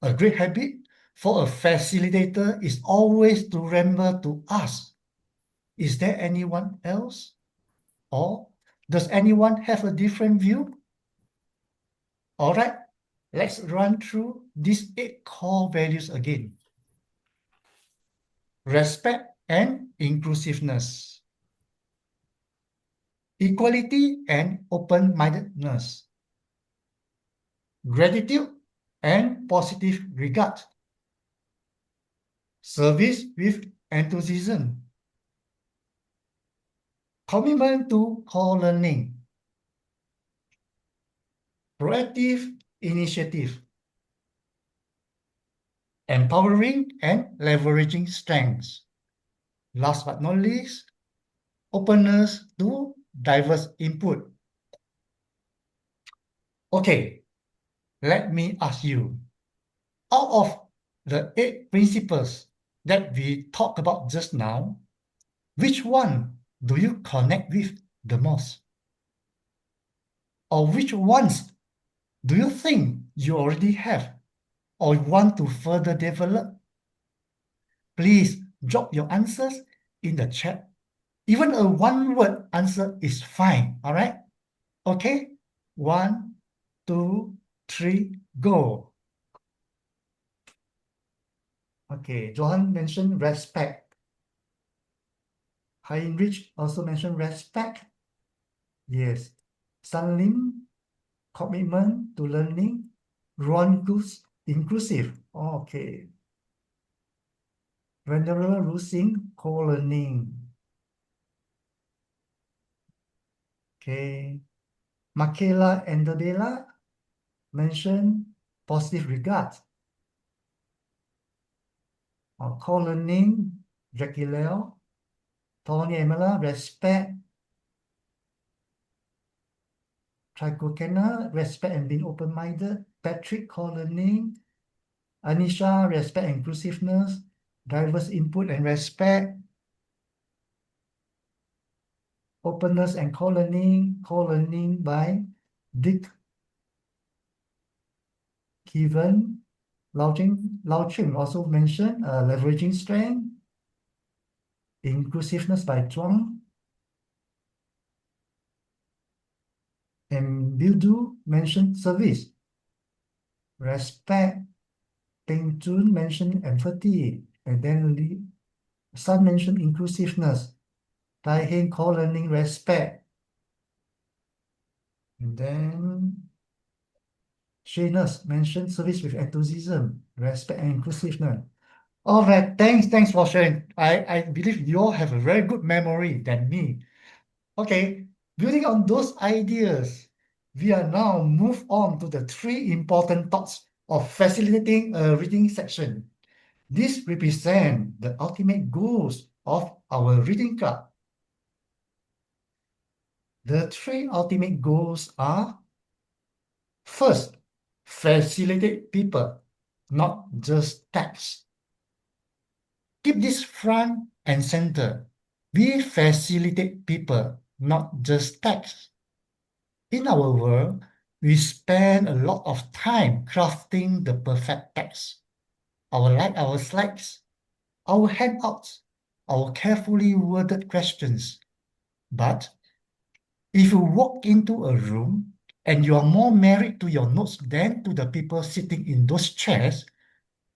A great habit for a facilitator is always to remember to ask, is there anyone else? Or does anyone have a different view? All right, let's run through these 8 core values again. Respect and inclusiveness. Equality and open-mindedness. Gratitude and positive regard. Service with enthusiasm. Commitment to core learning. Proactive initiative. Empowering and leveraging strengths. Last but not least, openness to diverse input. Okay, let me ask you, out of the 8 principles that we talked about just now, which one do you connect with the most? Or which ones do you think you already have or want to further develop? Please drop your answers in the chat. Even a one-word answer is fine, all right? Okay, 1, 2, 3, go. Okay, Johan mentioned respect. Heinrich also mentioned respect. Yes. Sunlim, commitment to learning. Ron inclusive. Okay. Venerable Rusing, co-learning. Okay. Makela and Dela mentioned positive regard. Co-learning, Jackie Leo. Tony Emela, respect. Tricokena, respect and being open-minded. Patrick, co-learning. Anisha, respect and inclusiveness. Diverse input and respect. Openness and co-learning by Dick, Kevin, Lao Ching also mentioned leveraging strength. Inclusiveness by Zhuang. And Bildu mentioned service. Respect. Peng Jun mentioned empathy. And then Sun mentioned inclusiveness. Tai Heng co-learning respect. And then Shayness mentioned service with enthusiasm, respect and inclusiveness. All right, thanks for sharing. I believe you all have a very good memory than me. Okay, building on those ideas, we are now move on to the 3 important thoughts of facilitating a reading section. This represents the ultimate goals of our reading club. The 3 ultimate goals are: first, facilitate people, not just text. Keep this front and center. We facilitate people, not just text. In our world, we spend a lot of time crafting the perfect text. Our slides, our handouts, our carefully worded questions. But if you walk into a room and you are more married to your notes than to the people sitting in those chairs,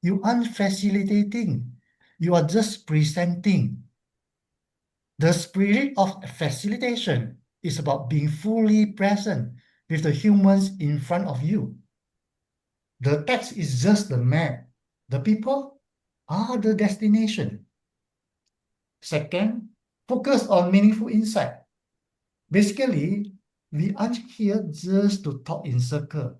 you aren't facilitating. You are just presenting. The spirit of facilitation is about being fully present with the humans in front of you. The text is just the map. The people are the destination. Second, focus on meaningful insight. Basically, we aren't here just to talk in circle.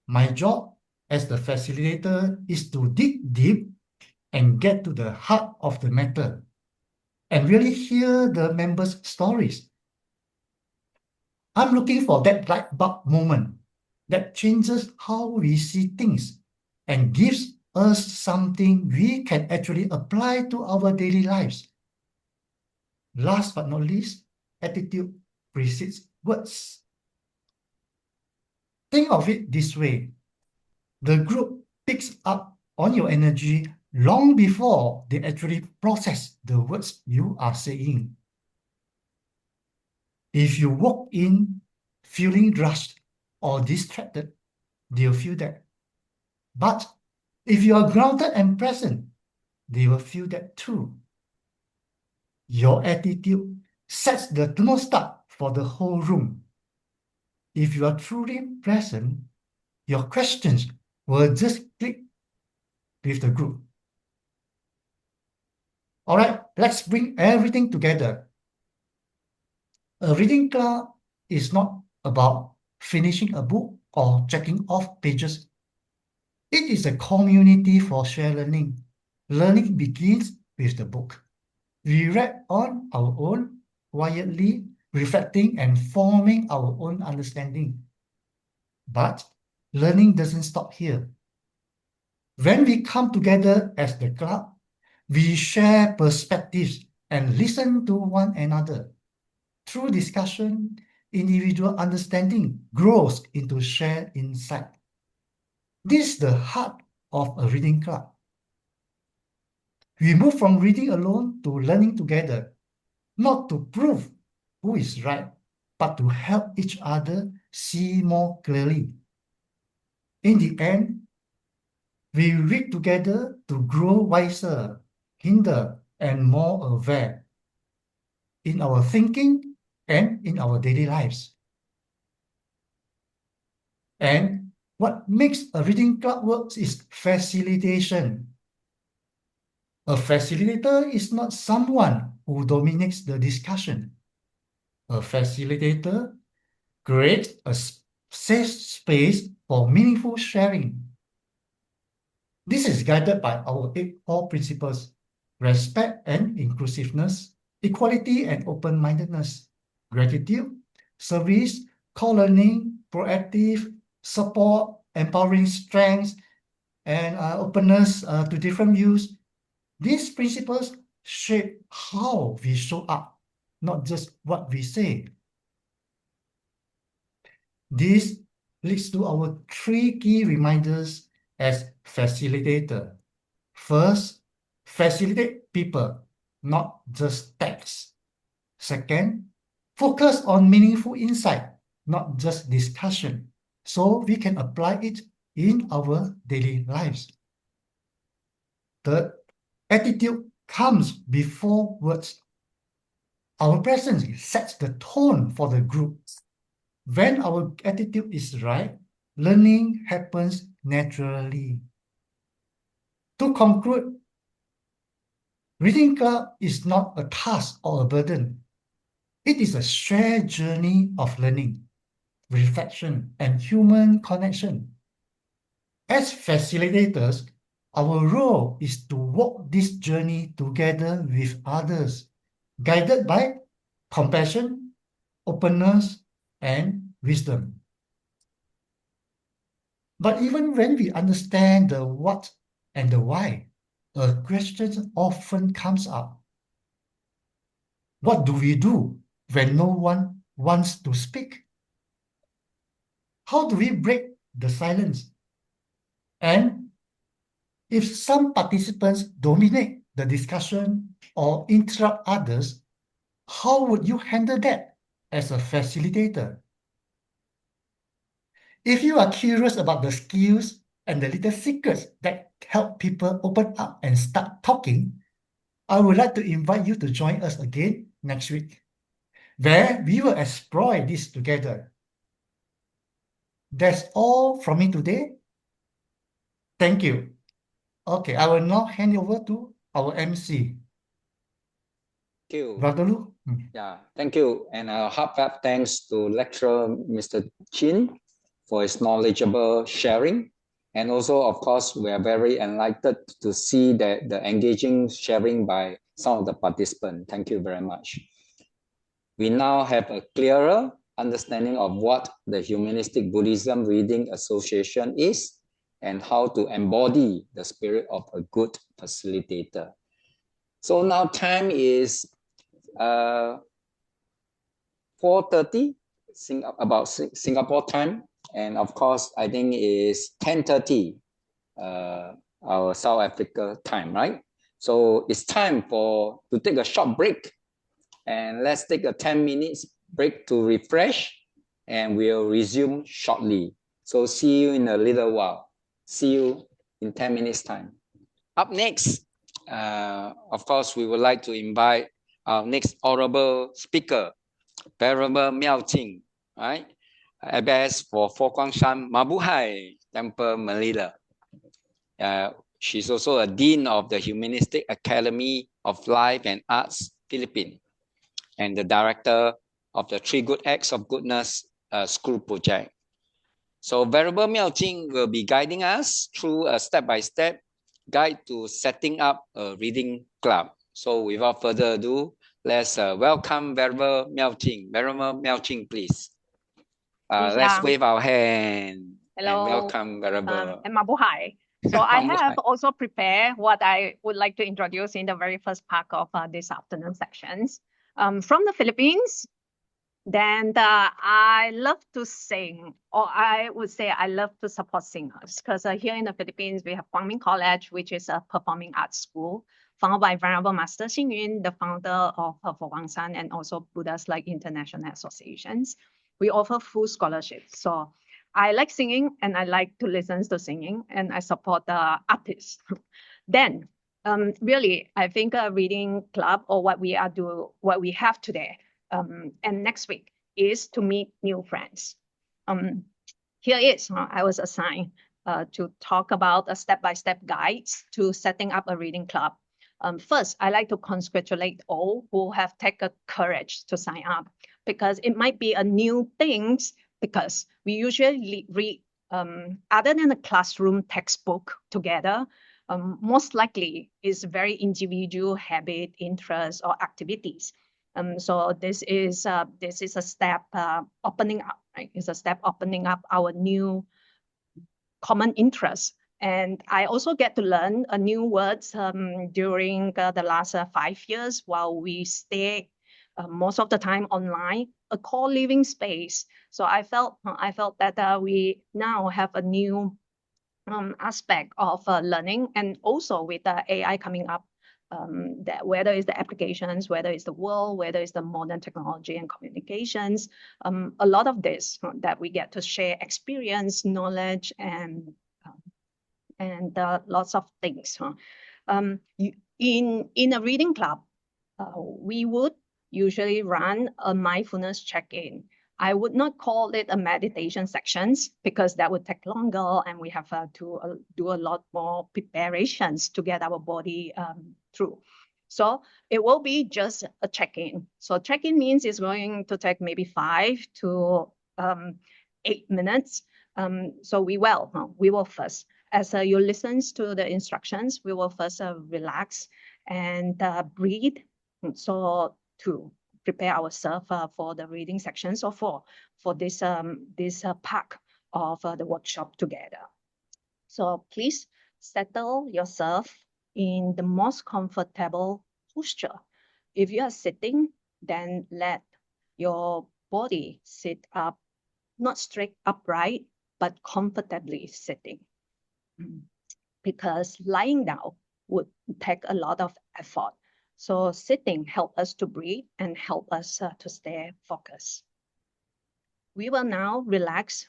My job as the facilitator is to dig deep and get to the heart of the matter and really hear the members' stories. I'm looking for that light bulb moment that changes how we see things and gives us something we can actually apply to our daily lives. Last but not least, attitude precedes words. Think of it this way. The group picks up on your energy long before they actually process the words you are saying. If you walk in feeling rushed or distracted, they'll feel that. But if you are grounded and present, they will feel that too. Your attitude sets the thermostat for the whole room. If you are truly present, your questions will just click with the group. All right, let's bring everything together. A reading club is not about finishing a book or checking off pages. It is a community for shared learning. Learning begins with the book. We read on our own, quietly reflecting and forming our own understanding. But learning doesn't stop here. When we come together as the club, we share perspectives and listen to one another. Through discussion, individual understanding grows into shared insight. This is the heart of a reading club. We move from reading alone to learning together, not to prove who is right, but to help each other see more clearly. In the end, we read together to grow wiser, kinder, and more aware in our thinking and in our daily lives. And what makes a reading club work is facilitation. A facilitator is not someone who dominates the discussion. A facilitator creates a safe space for meaningful sharing. This is guided by our 8 core principles: respect and inclusiveness, equality and open-mindedness, gratitude, service, co-learning, proactive, support, empowering strengths, and openness to different views. These principles shape how we show up, not just what we say. This leads to our 3 key reminders as facilitator. First, facilitate people, not just text. Second, focus on meaningful insight, not just discussion, so we can apply it in our daily lives. Third, attitude comes before words. Our presence sets the tone for the group. When our attitude is right, learning happens naturally. To conclude, reading club is not a task or a burden. It is a shared journey of learning, reflection, and human connection. As facilitators, our role is to walk this journey together with others, guided by compassion, openness, and wisdom. But even when we understand the what and the why, a question often comes up. What do we do when no one wants to speak? How do we break the silence? And if some participants dominate the discussion or interrupt others, how would you handle that as a facilitator? If you are curious about the skills and the little secrets that help people open up and start talking, I would like to invite you to join us again next week, where we will explore this together. That's all from me today. Thank you. Okay, I will now hand over to our MC. Thank you. Brother Lu. Yeah, thank you. And a heartfelt thanks to lecturer Mr. Chin for his knowledgeable sharing. And also, of course, we are very enlightened to see the engaging sharing by some of the participants. Thank you very much. We now have a clearer understanding of what the Humanistic Buddhism Reading Association is and how to embody the spirit of a good facilitator. So now time is 4:30 Singapore time, and of course I think is 10:30 our South Africa time, right? So it's time to take a short break, and let's take a 10 minutes break to refresh, and we'll resume shortly. So see you in a little while. See you in 10 minutes time. Up next, of course, we would like to invite our next honorable speaker, Venerable Miao Jing, right? FGS for Fo Guangshan Mabuhay Temple, Manila. She's also a Dean of the Humanistic Academy of Life and Arts, Philippines, and the Director of the Three Good Acts of Goodness School Project. So Venerable Miao Jing will be guiding us through a step-by-step guide to setting up a reading club. So without further ado, let's welcome Venerable Miao Jing. Venerable Miao Jing, please. Let's wave our hand. Hello. And welcome Venerable. And Mabuhay. So I have also prepared what I would like to introduce in the very first part of this afternoon sections. From the Philippines, then I love to sing, or I would say I love to support singers, because here in the Philippines, we have Kwangming College, which is a performing arts school, founded by Venerable Master Xing Yun, the founder of Fo Guangshan, and also Buddhas like international associations. We offer full scholarships. So I like singing, and I like to listen to singing, and I support the artists. Then, really, I think a reading club, or what we have today, and next week, is to meet new friends. Here is, I was assigned to talk about a step-by-step guides to setting up a reading club. First, I like to congratulate all who have taken courage to sign up, because it might be a new thing, because we usually read, other than a classroom textbook together, most likely is very individual habit, interests, or activities. So this is a step opening up, right? It's a step opening up our new common interests. And I also get to learn new words during the last 5 years while we stay most of the time online, a co-living space. So I felt that we now have a new aspect of learning, and also with the AI coming up, that whether it's the applications, whether it's the world, whether it's the modern technology and communications, a lot of this that we get to share experience, knowledge, and lots of things. In a reading club, we would usually run a mindfulness check-in. I would not call it a meditation sections, because that would take longer, and we have to do a lot more preparations to get our body through. So it will be just a check-in. So check-in means it's going to take maybe 5 to 8 minutes. So we will first, as you listen to the instructions, we will first relax and breathe. So to prepare ourselves for the reading sections, or for this part of the workshop together. So please settle yourself in the most comfortable posture. If you are sitting, then let your body sit up, not straight upright, but comfortably sitting. Because lying down would take a lot of effort. So sitting helps us to breathe and help us to stay focused. We will now relax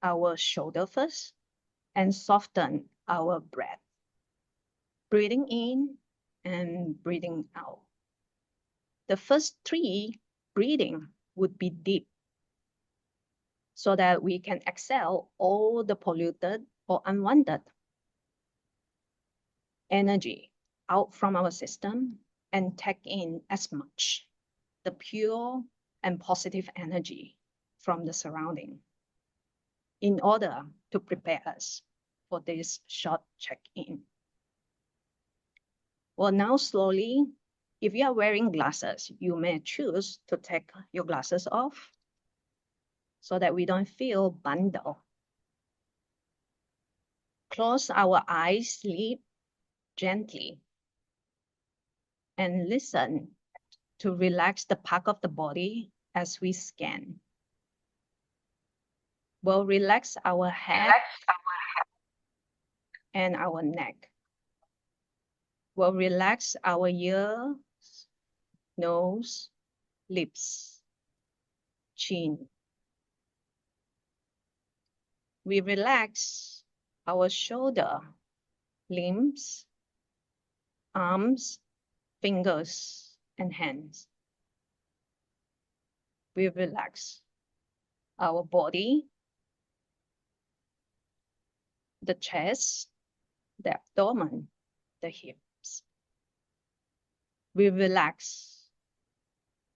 our shoulder first and soften our breath. Breathing in and breathing out. The first 3 breathing would be deep, so that we can exhale all the polluted or unwanted energy out from our system and take in as much the pure and positive energy from the surrounding, in order to prepare us for this short check-in. Well, now slowly, if you are wearing glasses, you may choose to take your glasses off, so that we don't feel bundled. Close our eyes, sleep gently, and listen to relax the part of the body as we scan. We'll relax our head and our neck. We'll relax our ears, nose, lips, chin. We relax our shoulder, limbs, arms, fingers, and hands. We relax our body, the chest, the abdomen, the hips. We relax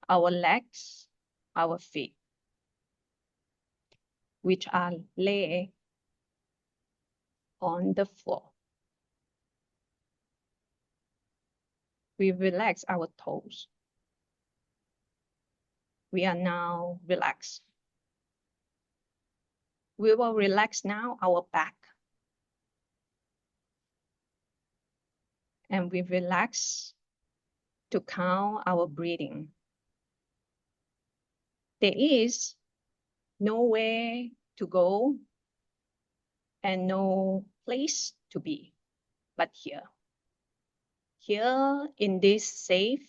our legs, our feet, which are laid on the floor. We relax our toes. We are now relaxed. We will relax now our back. And we relax to count our breathing. There is nowhere to go and no place to be but here. Here in this safe,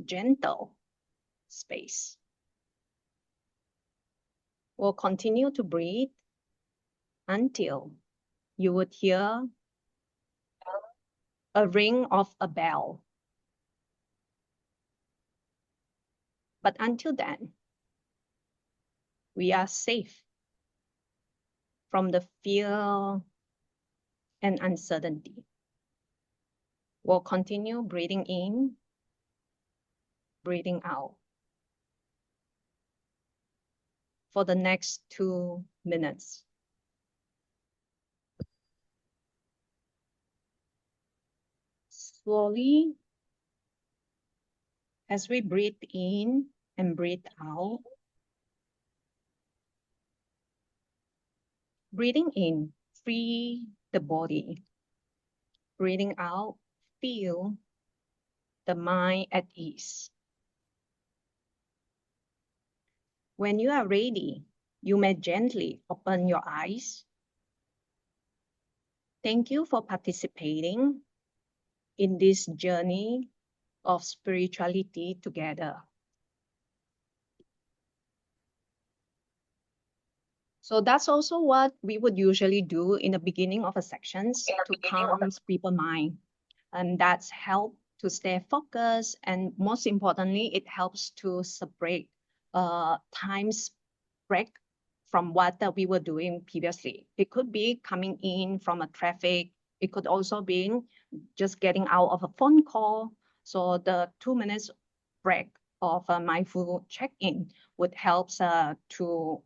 gentle space. We'll continue to breathe until you would hear a ring of a bell. But until then, we are safe from the fear and uncertainty. We'll continue breathing in, breathing out for the next 2 minutes. Slowly, as we breathe in and breathe out, breathing in, free the body. Breathing out, feel the mind at ease. When you are ready, you may gently open your eyes. Thank you for participating in this journey of spirituality together. So that's also what we would usually do in the beginning of a sections to calm people's mind. And that's help to stay focused. And most importantly, it helps to separate times break from what we were doing previously. It could be coming in from a traffic. It could also be just getting out of a phone call. So the 2 minutes break of a mindful check-in would help to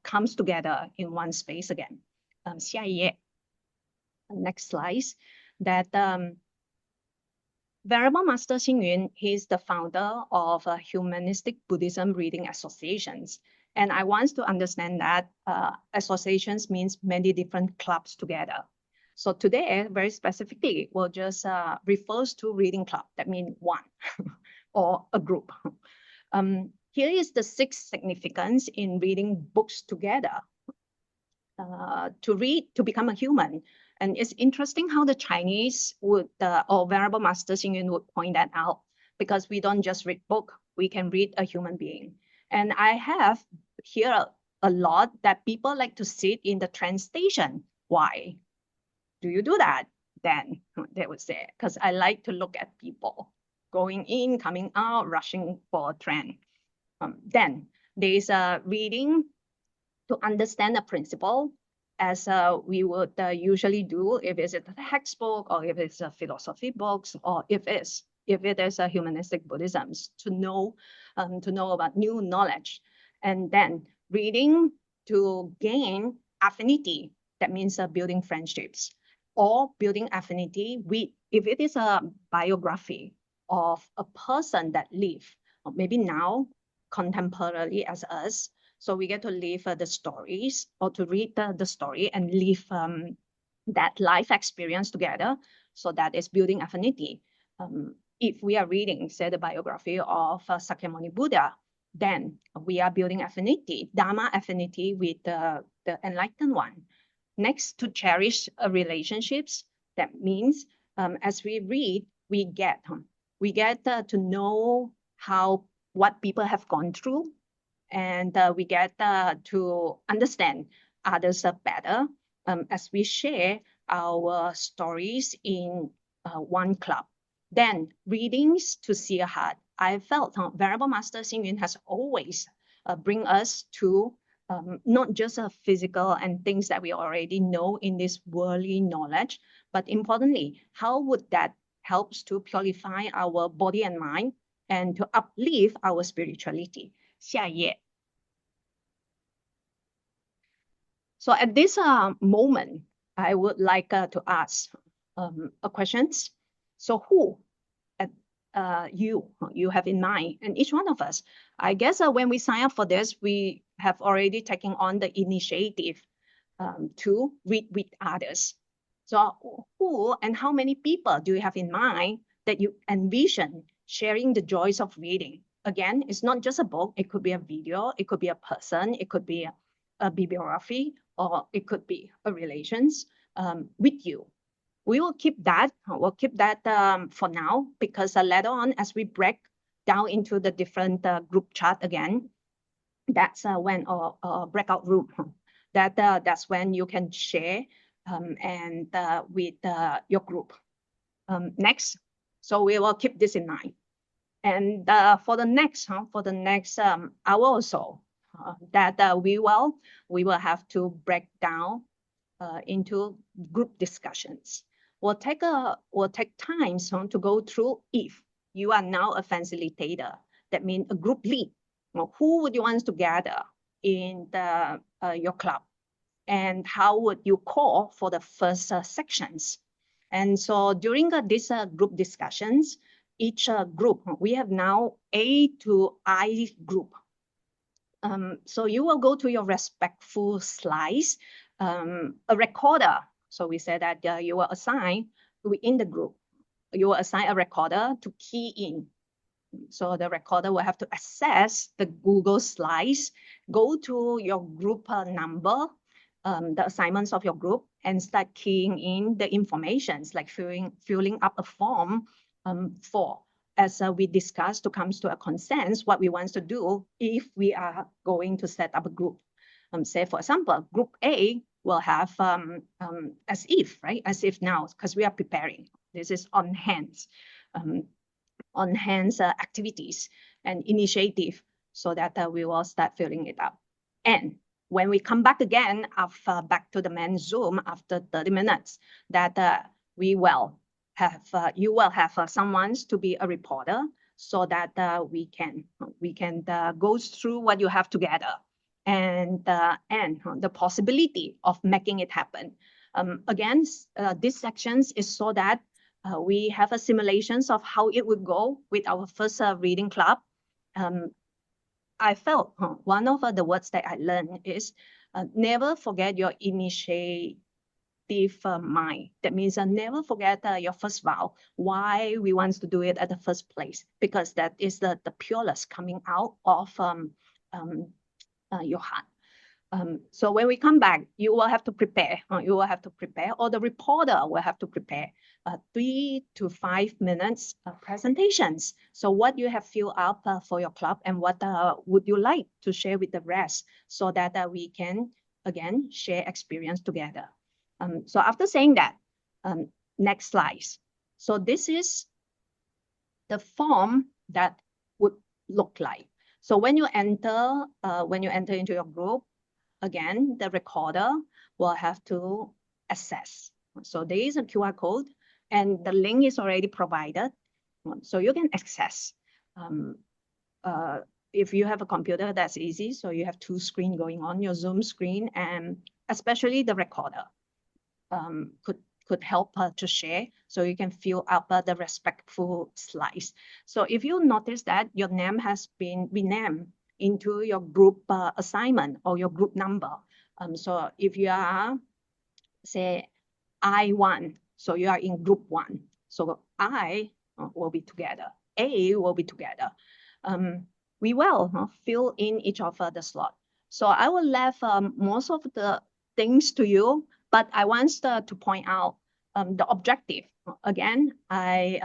comes together in one space again. 下一页. Next slide. That Venerable Master Xing Yun, he's the founder of Humanistic Buddhism Reading Associations. And I want to understand that associations means many different clubs together. So today, very specifically, we'll just refers to reading club. That means one or a group. Here is the 6th significance in reading books together. To read, to become a human. And it's interesting how the Chinese would, or Venerable Master Xing Yun would point that out, because we don't just read book, we can read a human being. And I have here a lot that people like to sit in the train station. Why? Do you do that? Then they would say, because I like to look at people going in, coming out, rushing for a train. Then there's a reading to understand a principle, as we would usually do if it's a textbook or if it's a philosophy books or if it is a humanistic Buddhism, to know about new knowledge. And then reading to gain affinity, that means building friendships or building affinity with, if it is a biography of a person that live, or maybe now contemporarily as us. So we get to live the stories or to read the story and live that life experience together. So that is building affinity. if we are reading, say, the biography of Sakyamuni Buddha, then we are building affinity, Dharma affinity with the enlightened one. Next, to cherish relationships. That means as we read, we get to know what people have gone through, and we get to understand others better as we share our stories in one club. Then readings to see a heart. I felt Venerable Master Xing Yun has always bring us to not just a physical and things that we already know in this worldly knowledge, but importantly, how would that helps to purify our body and mind and to uplift our spirituality. 下一页. So at this moment, I would like to ask a questions. So who you have in mind, and each one of us, I guess when we sign up for this, we have already taken on the initiative to read with others. So who and how many people do you have in mind that you envision sharing the joys of reading? Again, it's not just a book. It could be a video. It could be a person. It could be a bibliography, or it could be a relations with you. We will keep that. We'll keep that for now, because later on, as we break down into the different group chat again, that's when our breakout room. That's when you can share and with your group. Next, so we will keep this in mind. And for the next hour or so, that we will have to break down into group discussions. We'll take time to go through. If you are now a facilitator, that means a group lead, who would you want to gather in your club, and how would you call for the first sections? And so during this group discussions, each group, we have now A to I group. So you will go to your respectful slides, a recorder. So we said that you will assign within the group, you will assign a recorder to key in. So the recorder will have to access the Google Slides, go to your group number, the assignments of your group, and start keying in the informations, like filling up a form for, as we discussed, to come to a consensus what we want to do if we are going to set up a group. Say, for example, group A will have as if, right? As if now, because we are preparing. This is on hands activities and initiative, so that we will start filling it up. And when we come back again, back to the main Zoom after 30 minutes, that we will have, you will have someone to be a reporter, so that we can go through what you have together, and the possibility of making it happen. Again, this sections is so that we have a simulations of how it would go with our first reading club. I felt one of the words that I learned is never forget your initiative mind. That means never forget your first vow, why we want to do it at the first place, because that is the purest coming out of your heart. So when we come back, you will have to prepare. Or the reporter will have to prepare 3 to 5 minutes presentations. So what you have filled up for your club, and what would you like to share with the rest, so that we can, again, share experience together. So after saying that, next slide. So this is the form that would look like. So when you enter into your group, again, the recorder will have to access. So there is a QR code, and the link is already provided. So you can access. If you have a computer, that's easy. So you have 2 screens going on, your Zoom screen, and especially the recorder could help to share, so you can fill up the respectful slides. So if you notice that your name has been renamed into your group assignment or your group number. So if you are, say, I1, so you are in group 1. So I will be together. A will be together. We will fill in each of the slot. So I will leave most of the things to you, but I want to point out the objective. Again, I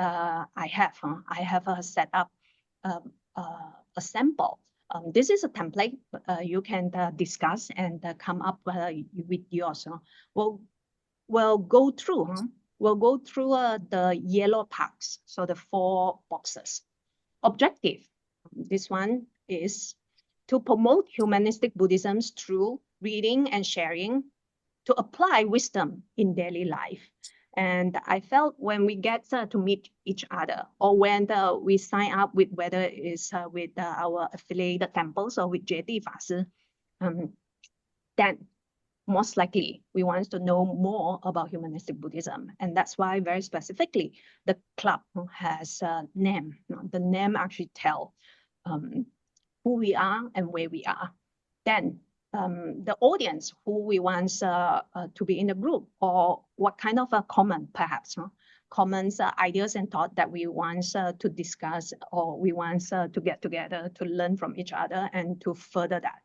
have set up a sample. This is a template. You can discuss and come up with yours. We'll go through. We'll go through the yellow parts. So the 4 boxes. Objective. This one is to promote humanistic Buddhism through reading and sharing, to apply wisdom in daily life. And I felt when we get to meet each other, or when we sign up with, whether it's with our affiliated temples or with JT Fashi, then most likely we want to know more about humanistic Buddhism. And that's why very specifically, the club has a name. The name actually tells who we are and where we are. Then the audience who we want to be in the group, or what kind of a comment, perhaps, comments, ideas and thoughts that we want to discuss, or we want to get together to learn from each other and to further that.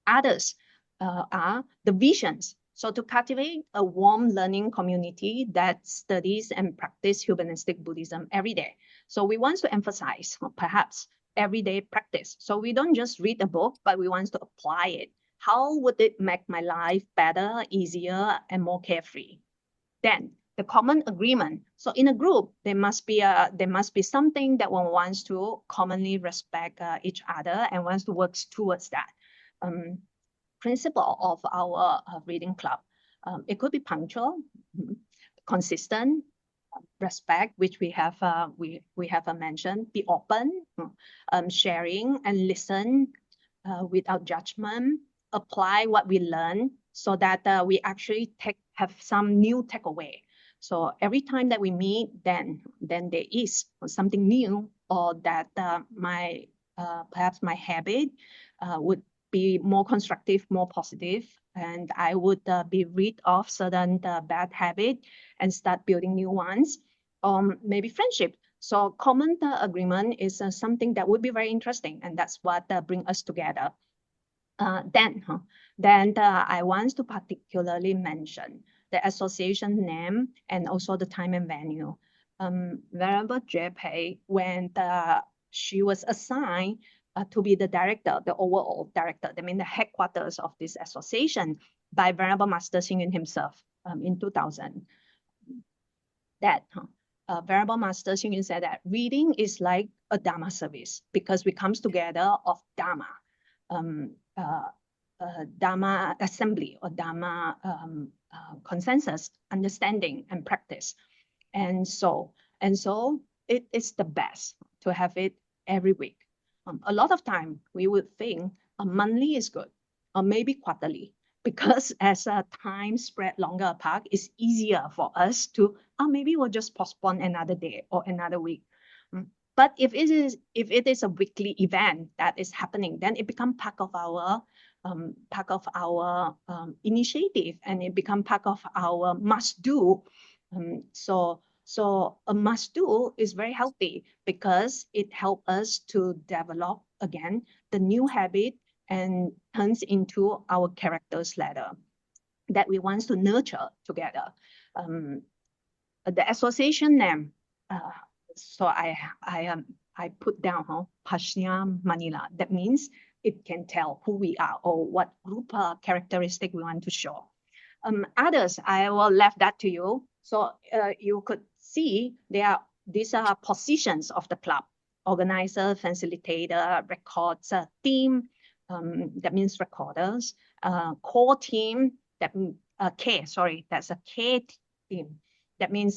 Others are the visions. So to cultivate a warm learning community that studies and practice humanistic Buddhism every day. So we want to emphasize perhaps everyday practice. So we don't just read a book, but we want to apply it. How would it make my life better, easier, and more carefree? Then the common agreement. So in a group, there must be something that one wants to commonly respect each other and wants to work towards that. Principle of our reading club. It could be punctual, consistent, respect, which we have mentioned, be open, sharing and listen without judgment, apply what we learn so that we actually have some new takeaway. So every time that we meet, then there is something new, or that perhaps my habit would be more constructive, more positive, and I would be rid of certain bad habits and start building new ones. Maybe friendship. So common agreement is something that would be very interesting, and that's what brings us together. Then I want to particularly mention the association name and also the time and venue. Venerable JP, when she was assigned to be the director, the overall director, I mean the headquarters of this association, by Venerable Master Xing Yun himself in 2000. That Venerable Master Xing Yun said that reading is like a Dharma service, because we comes together of Dharma, Dharma assembly, or Dharma consensus, understanding and practice. And so it is the best to have it every week. A lot of time we would think a monthly is good, or maybe quarterly, because as time spread longer apart, it's easier for us to, maybe we'll just postpone another day or another week. But if it is a weekly event that is happening, then it becomes part of our initiative, and it becomes part of our must do. So a must do is very healthy, because it helps us to develop again the new habit and turns into our character's ladder that we want to nurture together. The association name, so I put down Pashnya Manila. That means it can tell who we are, or what group characteristic we want to show. Others, I will left that to you. So you could see these are positions of the club: organizer, facilitator, records, team, that means recorders, core team, that's a K team. That means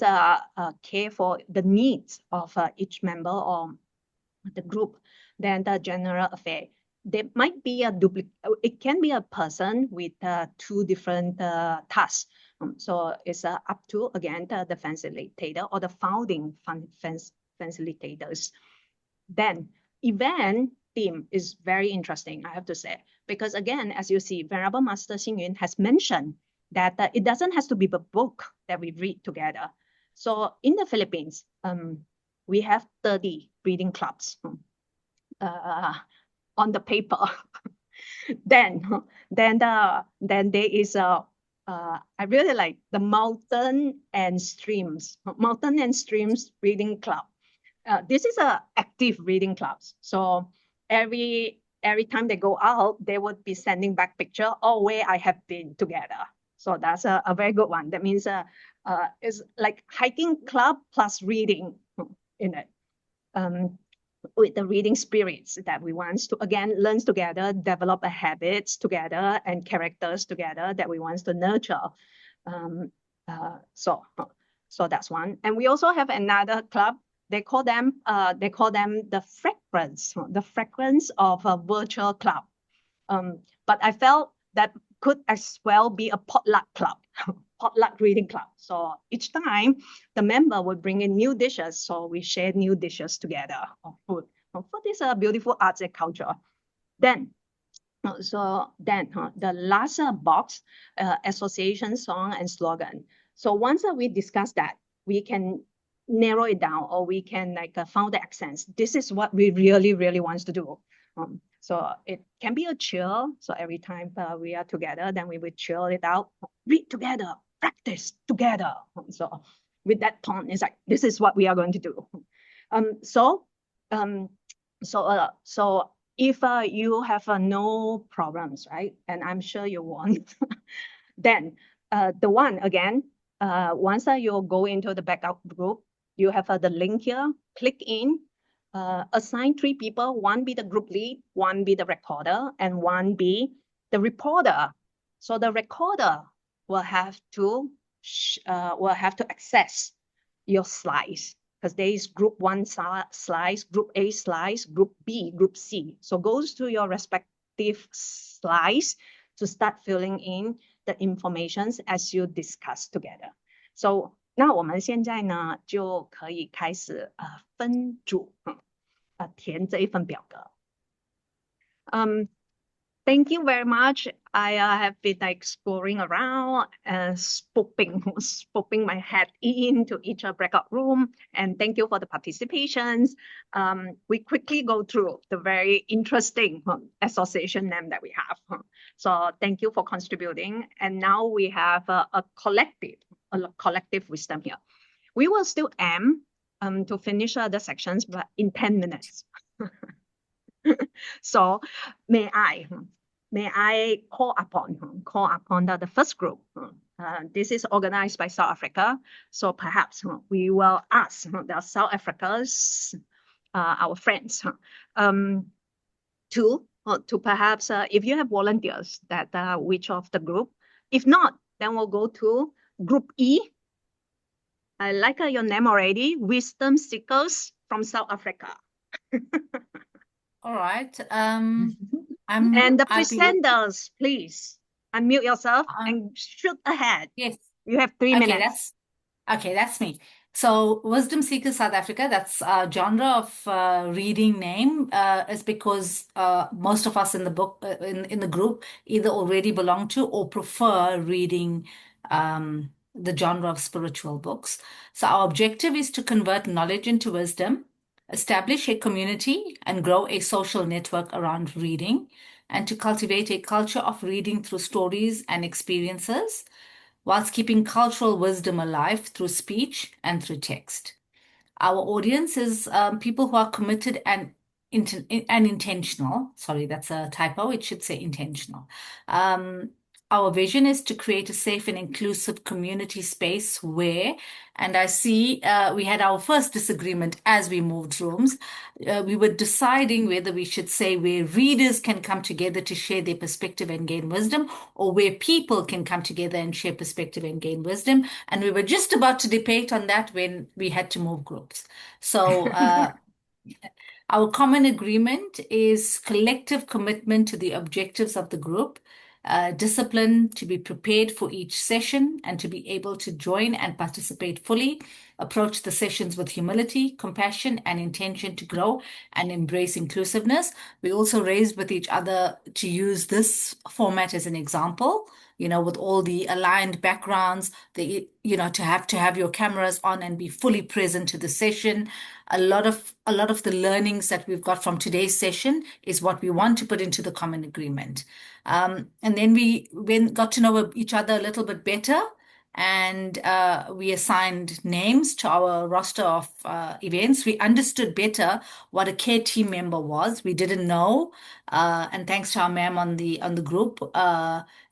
care for the needs of each member or the group. Then the general affair. There might be a duplicate. It can be a person with 2 different tasks. So it's up to, again, the facilitator or the founding facilitators. Then event theme is very interesting, I have to say, because again, as you see, Venerable Master Xing Yun has mentioned that it doesn't have to be the book that we read together. So in the Philippines, we have 30 reading clubs on the paper. then there is a I really like the Mountain and Streams Reading Club. This is a active reading clubs. So every time they go out, they would be sending back picture or where I have been together. So that's a very good one. That means it's like hiking club plus reading in it. With the reading spirits that we want to, again, learn together, develop a habits together and characters together that we want to nurture. So that's one. And we also have another club. They call them the fragrance of a virtual club. But I felt that could as well be a potluck club, potluck reading club. So each time the member would bring in new dishes. So we share new dishes together of food. Food is a beautiful arts and culture. Then the last box, association, song, and slogan. So once we discuss that, we can narrow it down, or we can found the accents. This is what we really, really want to do. So it can be a chill. So every time we are together, then we will chill it out, read together, practice together. So with that tone, it's like, this is what we are going to do. So if you have no problems, right? And I'm sure you won't, then the one again, once you go into the backup group, you have the link here, click in, assign 3 people, 1 be the group lead, 1 be the recorder, and 1 be the reporter. So the recorder will have to access your slides, because there is group 1 slides, group A slides, group B, group C. So goes to your respective slides to start filling in the information as you discuss together. So 那我们现在呢就可以开始分组填这一份表格。Thank you very much. I have been exploring around and popping my head into each breakout room. And thank you for the participations. We quickly go through the very interesting association name that we have. So thank you for contributing. And now we have a collective wisdom here. We will still aim to finish the sections, but in 10 minutes. So may I call upon the first group. This is organized by South Africa. So perhaps we will ask the South Africans, our friends, to perhaps, if you have volunteers, that which of the group. If not, then we'll go to group E. I like your name already, Wisdom Seekers from South Africa. All right. And the presenters, please unmute yourself and shoot ahead. Yes. You have 3 minutes. That's me. So Wisdom Seekers South Africa, that's a genre of reading name. Is because most of us in the book, in the group, either already belong to or prefer reading the genre of spiritual books. So our objective is to convert knowledge into wisdom, establish a community and grow a social network around reading, and to cultivate a culture of reading through stories and experiences, whilst keeping cultural wisdom alive through speech and through text. Our audience is people who are committed and intentional. Sorry, that's a typo. It should say intentional. Our vision is to create a safe and inclusive community space where, and I see we had our first disagreement as we moved rooms. We were deciding whether we should say where readers can come together to share their perspective and gain wisdom, or where people can come together and share perspective and gain wisdom. And we were just about to debate on that when we had to move groups. So our common agreement is collective commitment to the objectives of the group, discipline, to be prepared for each session, and to be able to join and participate fully, approach the sessions with humility, compassion, and intention to grow and embrace inclusiveness. We also raised with each other to use this format as an example, with all the aligned backgrounds, to have your cameras on and be fully present to the session. A lot of the learnings that we've got from today's session is what we want to put into the common agreement. And then we got to know each other a little bit better, and we assigned names to our roster of events. We understood better what a care team member was. We didn't know, and thanks to our ma'am on the group,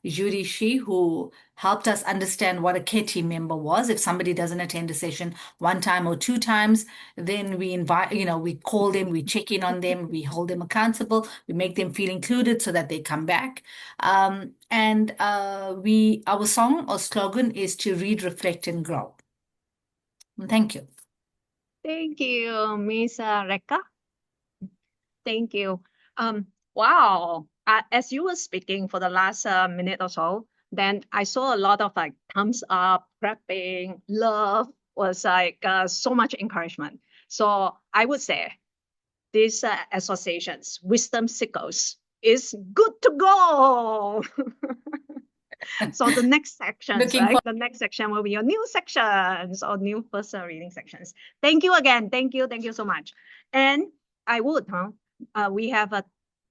Judy Shi, who helped us understand what a care team member was. If somebody doesn't attend a session one time or two times, then we invite, we call them, we check in on them, we hold them accountable, we make them feel included so that they come back. And our song or slogan is to read, reflect, and grow. Thank you. Thank you, Ms. Rekha. Thank you. Wow. As you were speaking for the last minute or so, then I saw a lot of thumbs up, clapping, love, was so much encouragement. So I would say these associations, wisdom seekers, is good to go. So the next sections, the next section will be your new sections or new first reading sections. Thank you again. Thank you so much. And I would, we have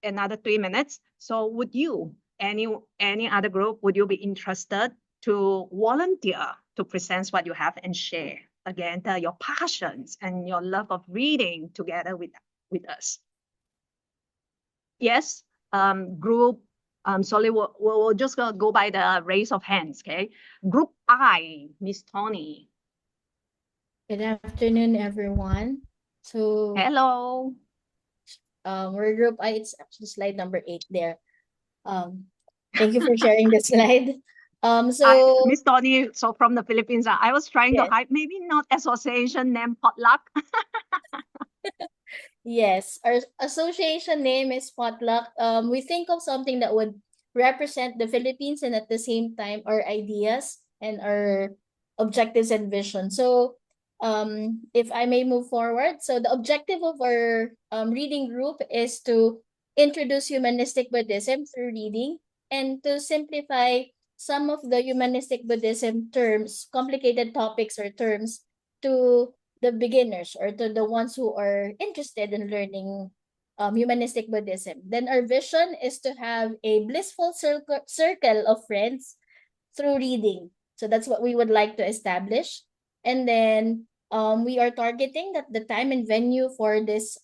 another 3 minutes. So would you, any other group, would you be interested to volunteer to present what you have and share again your passions and your love of reading together with us? Yes, group. Sorry, we'll just go by the raise of hands, okay? Group I, Miss Tony. Good afternoon, everyone. So hello. We're group I. It's actually slide number 8 there. Thank you for sharing the slide. So Miss Tony, so from the Philippines, I was trying to hide, maybe not association name potluck. Yes, our association name is Potluck. We think of something that would represent the Philippines and at the same time our ideas and our objectives and vision. So if I may move forward, so the objective of our reading group is to introduce humanistic Buddhism through reading and to simplify some of the humanistic Buddhism terms, complicated topics or terms, to the beginners or to the ones who are interested in learning humanistic Buddhism. Then our vision is to have a blissful circle of friends through reading. So that's what we would like to establish. And then we are targeting that the time and venue for this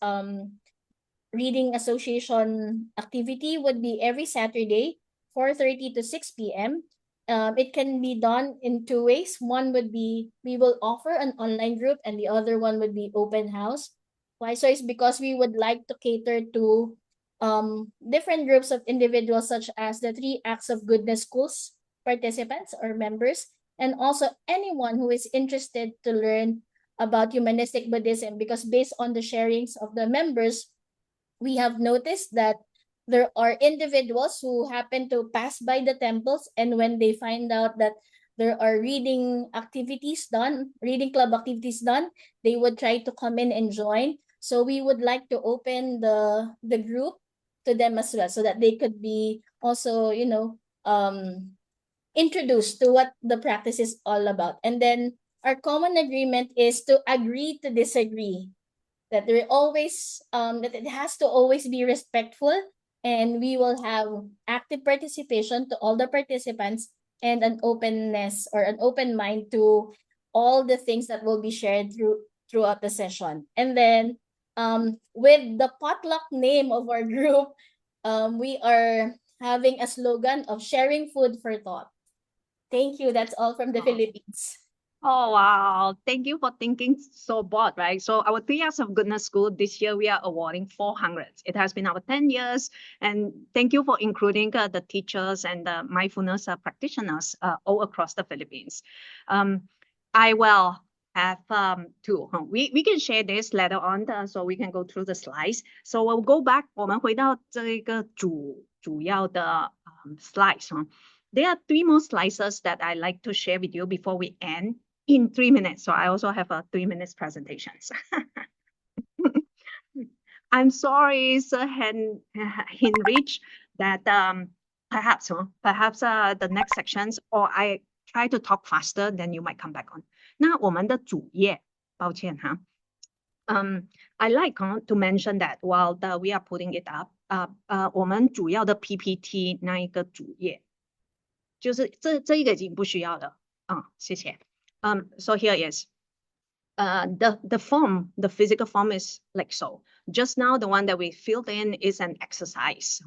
reading association activity would be every Saturday, 4:30 to 6 p.m. It can be done in 2 ways. One would be we will offer an online group and the other one would be open house. Why so? It's because we would like to cater to different groups of individuals such as the 3 Acts of Goodness schools participants or members, and also anyone who is interested to learn about humanistic Buddhism, because based on the sharings of the members, we have noticed that there are individuals who happen to pass by the temples, and when they find out that there are reading activities done, reading club activities done, they would try to come in and join. So we would like to open the group to them as well, so that they could be also, introduced to what the practice is all about. And then our common agreement is to agree to disagree. That there always that it has to always be respectful, and we will have active participation to all the participants and an openness or an open mind to all the things that will be shared throughout the session. And then with the potluck name of our group, we are having a slogan of sharing food for thought. Thank you. That's all from the Philippines. Oh, wow. Thank you for thinking so broad, right? So our 3 Acts of Goodness School, this year we are awarding 400. It has been our 10 years. And thank you for including the teachers and the mindfulness practitioners all across the Philippines. I will have two. We can share this later on, so we can go through the slides. So we'll go back. 我们回到这个主要的 slides. There are 3 more slices that I like to share with you before we end in 3 minutes. So I also have a 3 minutes presentations. I'm sorry, Sir Heinrich, that perhaps the next sections, or I try to talk faster, then you might come back on. 那我们的主页，抱歉哈。I like to mention that while we are putting it up, 我们主要的 PPT 那一个主页，就是这一个已经不需要了啊，谢谢。So here is. The form, the physical form is like so. Just now, the one that we filled in is an exercise.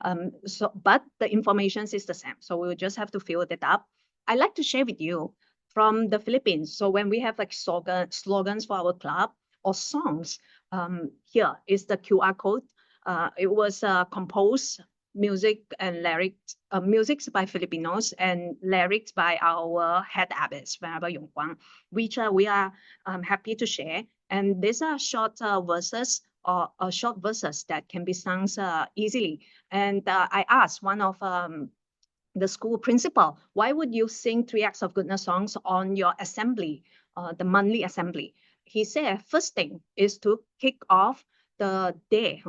But the information is the same. So we will just have to fill it up. I like to share with you from the Philippines. So when we have like slogans for our club or songs, here is the QR code. It was composed music and lyrics, music by Filipinos and lyrics by our head abbess, Venerable Yong Guang, which we are happy to share. And these are short verses or short verses that can be sung easily. And I asked one of the school principal, why would you sing 3 acts of goodness songs on your assembly, the monthly assembly? He said, first thing is to kick off the day,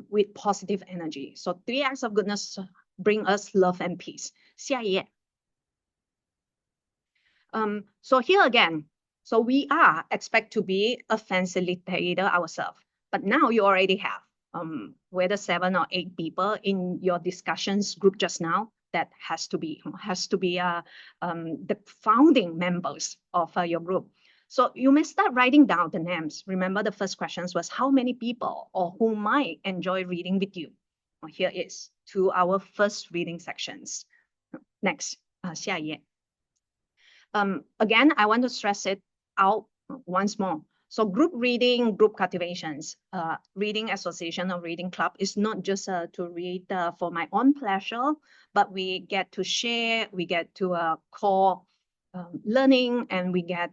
with positive energy. So 3 acts of goodness bring us love and peace. 下一页. So here again, so we are expect to be a facilitator ourselves, but now you already have whether 7 or 8 people in your discussions group just now. That has to be the founding members of your group. So you may start writing down the names. Remember, the first questions was how many people or who might enjoy reading with you. Well, here is to our first reading sections. Next, 下一页. Again, I want to stress it out once more. So group reading, group cultivations, reading association or reading club is not just to read for my own pleasure, but we get to share, we get to call learning, and we get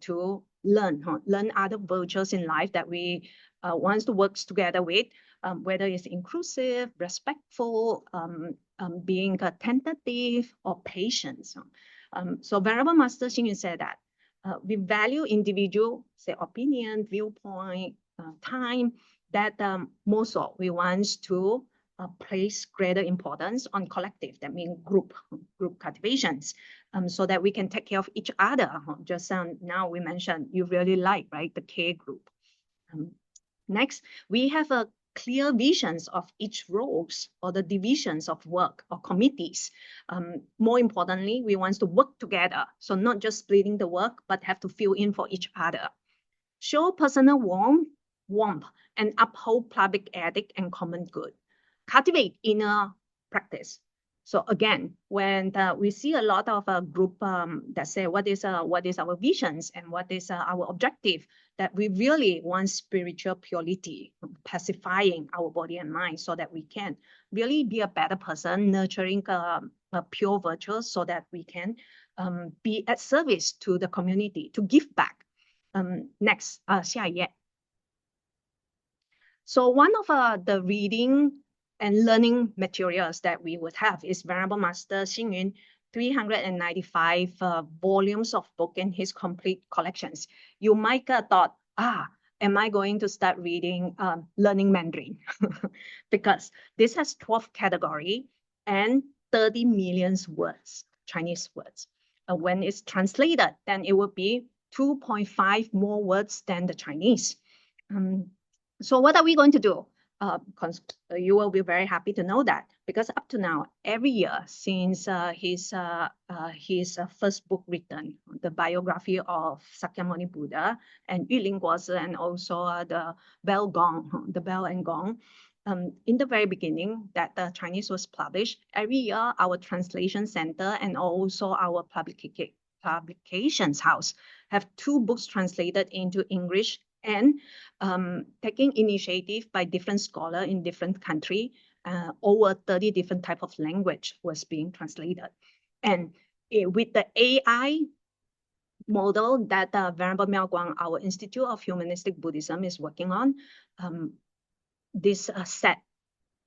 to learn other virtues in life that we want to work together with, whether it's inclusive, respectful, being attentive, or patient. So Venerable Master Xing Yun said that we value individual, say, opinion, viewpoint, time, that most of we want to place greater importance on collective, that means group cultivations, so that we can take care of each other. Just now we mentioned you really like, right, the K group. Next, we have a clear visions of each roles or the divisions of work or committees. More importantly, we want to work together. So not just splitting the work, but have to fill in for each other. Show personal warmth and uphold public ethic and common good. Cultivate inner practice. So again, when we see a lot of a group that say what is our visions and what is our objective, that we really want spiritual purity, pacifying our body and mind, so that we can really be a better person, nurturing a pure virtue, so that we can be at service to the community, to give back. Next, 下一页. So one of the reading and learning materials that we would have is Venerable Master Xing Yun, 395 volumes of book in his complete collections. You might have thought, am I going to start reading learning Mandarin? Because this has 12 category and 30 million words, Chinese words. When it's translated, then it will be 2.5 more words than the Chinese. So what are we going to do? You will be very happy to know that, because up to now, every year since his first book written, the biography of Sakyamuni Buddha and Yuling Guozi, and also the Bell and Gong, in the very beginning that the Chinese was published, every year our translation center and also our publications house have 2 books translated into English, and taking initiative by different scholars in different countries, over 30 different type of language was being translated. And with the AI model that Venerable Miao Guang, our Institute of Humanistic Buddhism, is working on, this set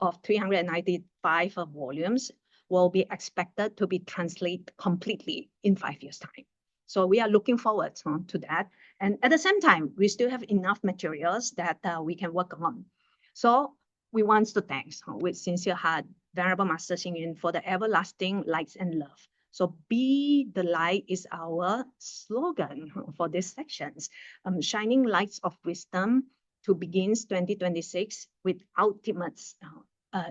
of 395 volumes will be expected to be translated completely in 5 years' time. So we are looking forward to that. And at the same time, we still have enough materials that we can work on. So we want to thank with sincere heart Venerable Master Xing Yun for the everlasting light and love. So be the light is our slogan for these sections. Shining lights of wisdom to begins 2026 with ultimate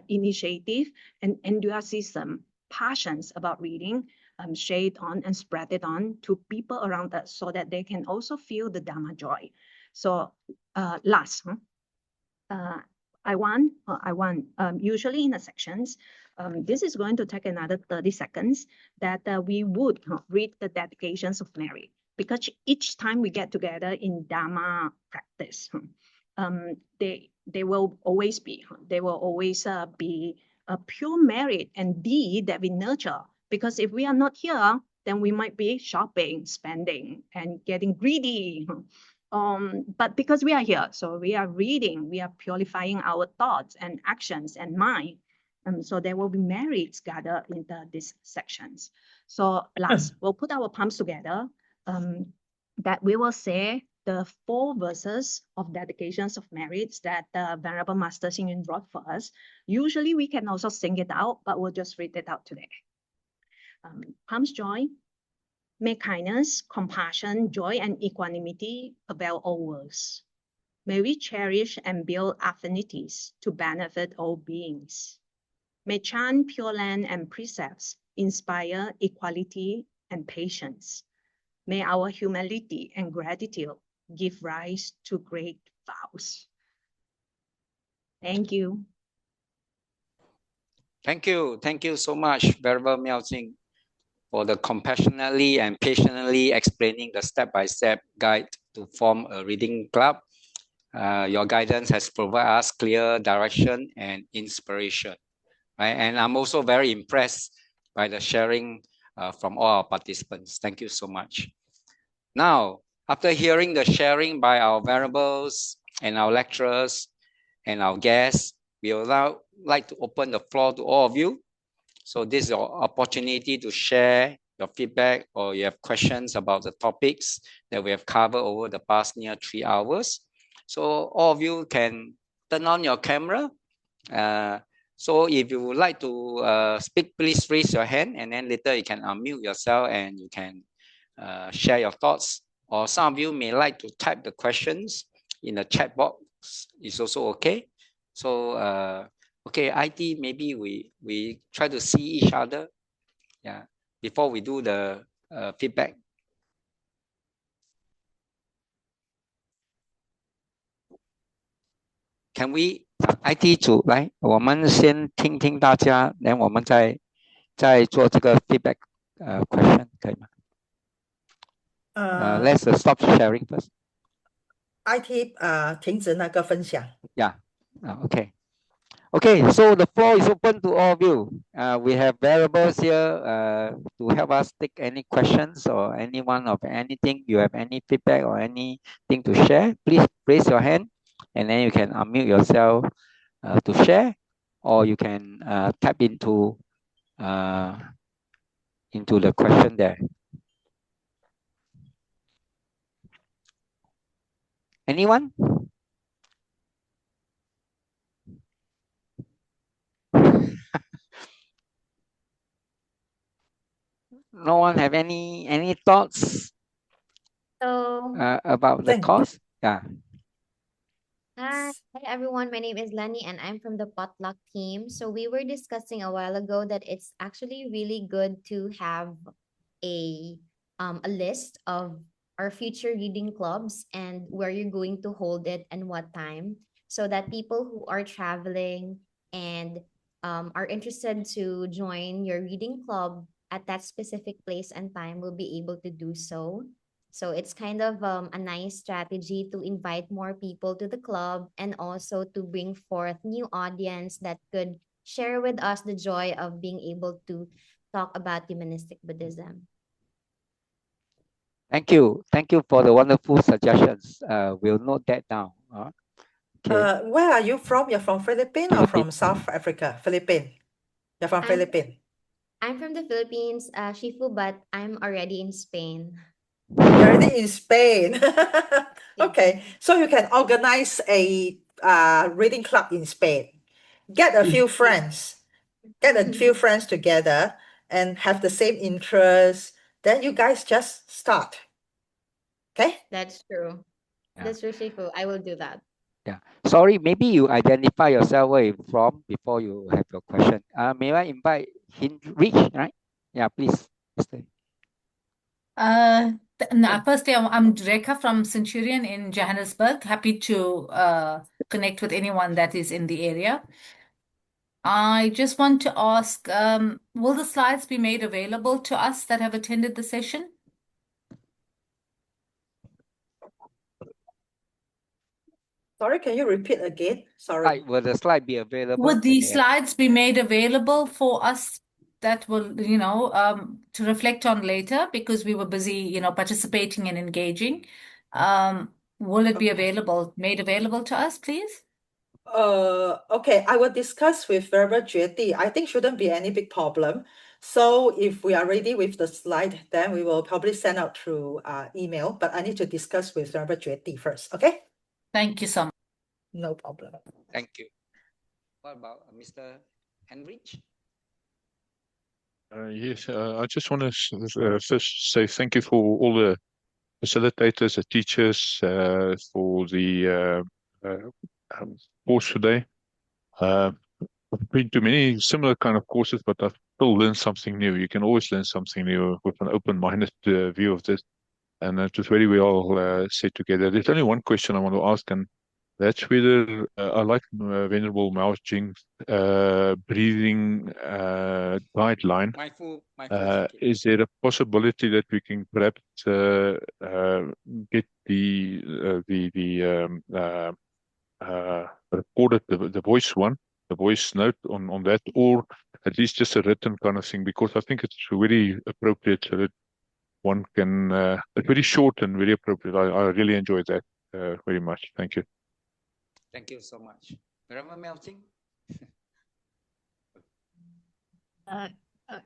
initiative and enthusiasm, passions about reading, share it on and spread it on to people around us so that they can also feel the Dharma joy. So last, I want usually in the sections, this is going to take another 30 seconds that we would read the dedications of merit, because each time we get together in Dharma practice, they will always be a pure merit and deed that we nurture. Because if we are not here, then we might be shopping, spending, and getting greedy. But because we are here, so we are reading, we are purifying our thoughts and actions and mind. So there will be merits gathered in these sections. So last, we'll put our palms together, that we will say the 4 verses of dedications of merits that the Venerable Master Xing Yun wrote for us. Usually we can also sing it out, but we'll just read it out today. Palms join. May kindness, compassion, joy, and equanimity prevail all worlds. May we cherish and build affinities to benefit all beings. May chant Pure Land and precepts inspire equality and patience. May our humility and gratitude give rise to great vows. Thank you. Thank you. Thank you so much, Venerable Miao Jing, for the compassionately and patiently explaining the step-by-step guide to form a reading club. Your guidance has provided us clear direction and inspiration. Right? And I'm also very impressed by the sharing from all our participants. Thank you so much. Now, after hearing the sharing by our venerables and our lecturers and our guests, we would now like to open the floor to all of you. So this is your opportunity to share your feedback, or you have questions about the topics that we have covered over the past near 3 hours. So all of you can turn on your camera. So if you would like to speak, please raise your hand, and then later you can unmute yourself and you can share your thoughts. Or some of you may like to type the questions in the chat box. It's also okay. So okay, IT, maybe we try to see each other, yeah, before we do the feedback. Can we IT 组来，我们先听听大家，然后我们再做这个 feedback question， 可以吗？Let's stop sharing first. IT 停止那个分享。Yeah. Okay. Okay, so the floor is open to all of you. We have variables here to help us take any questions or anyone of anything. You have any feedback or anything to share, please raise your hand and then you can unmute yourself to share, or you can tap into the question there. Anyone? No one have any thoughts about the course? Yeah. Hi everyone, my name is Lenny and I'm from the potluck team. So we were discussing a while ago that it's actually really good to have a list of our future reading clubs and where you're going to hold it and what time, so that people who are traveling and are interested to join your reading club at that specific place and time will be able to do so. So it's kind of a nice strategy to invite more people to the club and also to bring forth new audience that could share with us the joy of being able to talk about humanistic Buddhism. Thank you. Thank you for the wonderful suggestions. We'll note that down. Where are you from? You're from Philippines or from South Africa? Philippines. You're from Philippines. I'm from the Philippines, Shifu, but I'm already in Spain. You're already in Spain. Okay, so you can organize a reading club in Spain. Get a few friends. Get a few friends together and have the same interests. Then you guys just start. Okay? That's true. That's true, Shifu. I will do that. Yeah. Sorry, maybe you identify yourself where you're from before you have your question. May I invite Rich, right? Yeah, please. Firstly, I'm Rekha from Centurion in Johannesburg. Happy to connect with anyone that is in the area. I just want to ask, will the slides be made available to us that have attended the session? Sorry, can you repeat again? Sorry. Will the slide be available? Would the slides be made available for us that will, to reflect on later because we were busy, participating and engaging? Will it be made available to us, please? Okay, I will discuss with Venerable Jue. I think shouldn't be any big problem. So if we are ready with the slide, then we will probably send out through email, but I need to discuss with Venerable Jue first, okay? Thank you so much. No problem. Thank you. What about Mr. Henrich? Yes, I just want to first say thank you for all the facilitators, the teachers, for the course today. I've been to many similar kind of courses, but I've still learned something new. You can always learn something new with an open-minded view of this. And it was very well set together. There's only one question I want to ask, and that's whether I like Venerable Mao Jing's breathing guideline. Is there a possibility that we can perhaps get recorded the voice one, the voice note on that, or at least just a written kind of thing? Because I think it's very appropriate so that one can. It's very short and very appropriate. I really enjoyed that very much. Thank you. Thank you so much. Venerable Mao Jing?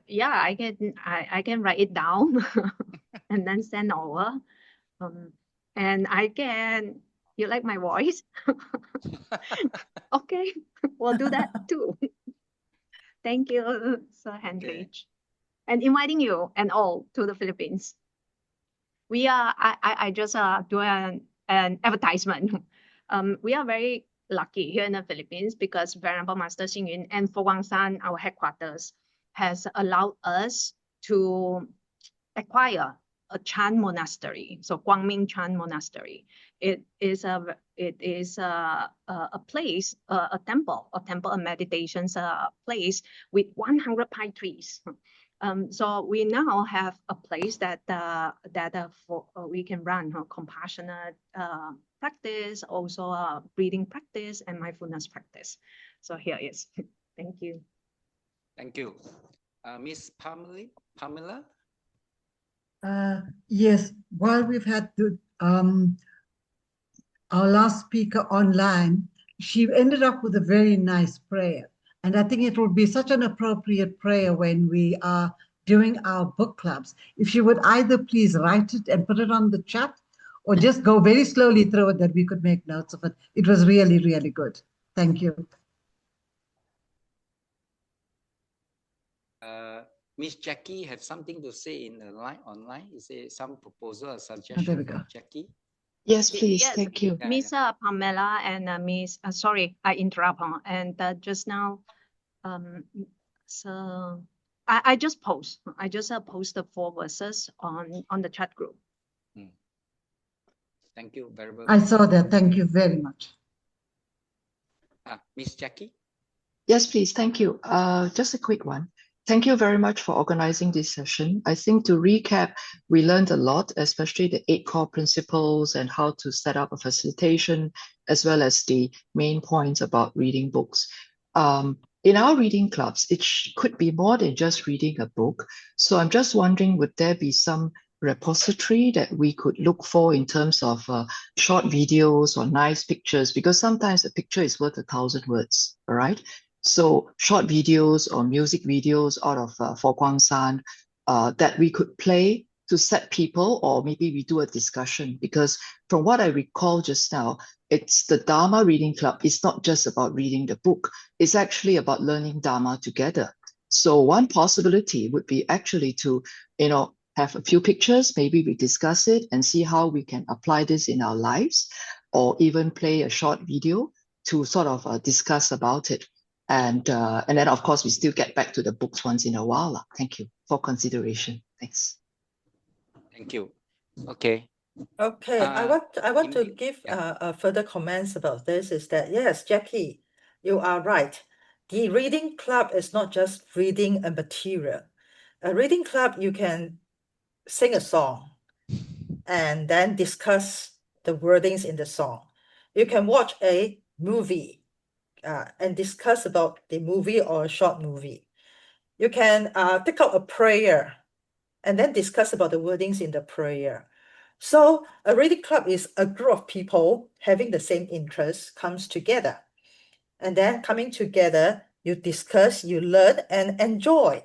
Yeah, I can write it down and then send over. And you like my voice? Okay, we'll do that too. Thank you, Sir Henry. And inviting you and all to the Philippines. I just do an advertisement. We are very lucky here in the Philippines because Venerable Master Xing Yun and Fo Guangshan, our headquarters, has allowed us to acquire a Chan monastery, so Guangming Chan Monastery. It is a place, a temple, a meditation place with 100 pine trees. So we now have a place that we can run compassionate practice, also breathing practice and mindfulness practice. So here is. Thank you. Thank you. Miss Pamela? Yes, while we've had our last speaker online, she ended up with a very nice prayer. And I think it would be such an appropriate prayer when we are doing our book clubs. If she would either please write it and put it on the chat or just go very slowly through it that we could make notes of it. It was really, really good. Thank you. Miss Jackie have something to say in the line online. Is there some proposal or suggestion? There we go. Jackie? Yes, please. Yes. Thank you. Miss Pamela and Miss, sorry, I interrupt. And just now, so I just post the 4 verses on the chat group. Thank you very much. I saw that. Thank you very much. Miss Jackie? Yes, please. Thank you. Just a quick one. Thank you very much for organizing this session. I think to recap, we learned a lot, especially the 8 core principles and how to set up a facilitation, as well as the main points about reading books. In our reading clubs, it could be more than just reading a book. So I'm just wondering, would there be some repository that we could look for in terms of short videos or nice pictures? Because sometimes a picture is worth 1,000 words, all right? So short videos or music videos out of Fo Guang San that we could play to set people, or maybe we do a discussion. Because from what I recall just now, it's the Dharma Reading Club. It's not just about reading the book. It's actually about learning Dharma together. So one possibility would be actually to, have a few pictures, maybe we discuss it and see how we can apply this in our lives, or even play a short video to sort of discuss about it. And then, of course, we still get back to the books once in a while. Thank you for consideration. Thanks. Thank you. Okay. Okay, I want to give further comments about this, is that, yes, Jackie, you are right. The reading club is not just reading a material. A reading club, you can sing a song and then discuss the wordings in the song. You can watch a movie and discuss about the movie or a short movie. You can take out a prayer and then discuss about the wordings in the prayer. So a reading club is a group of people having the same interests comes together. And then coming together, you discuss, you learn, and enjoy.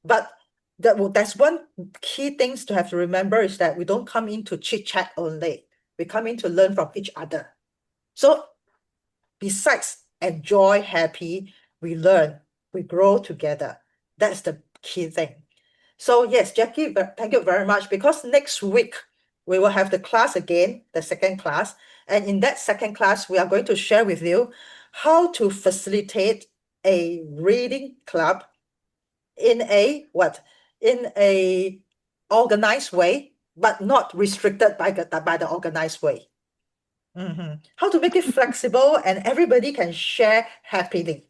But that's one key things to have to remember, is that we don't come in to chit-chat only. We come in to learn from each other. So besides enjoy, happy, we learn, we grow together. That's the key thing. So yes, Jackie, thank you very much, because next week we will have the class again, the second class. And in that second class, we are going to share with you how to facilitate a reading club in a organized way, but not restricted by the organized way. How to make it flexible and everybody can share happily.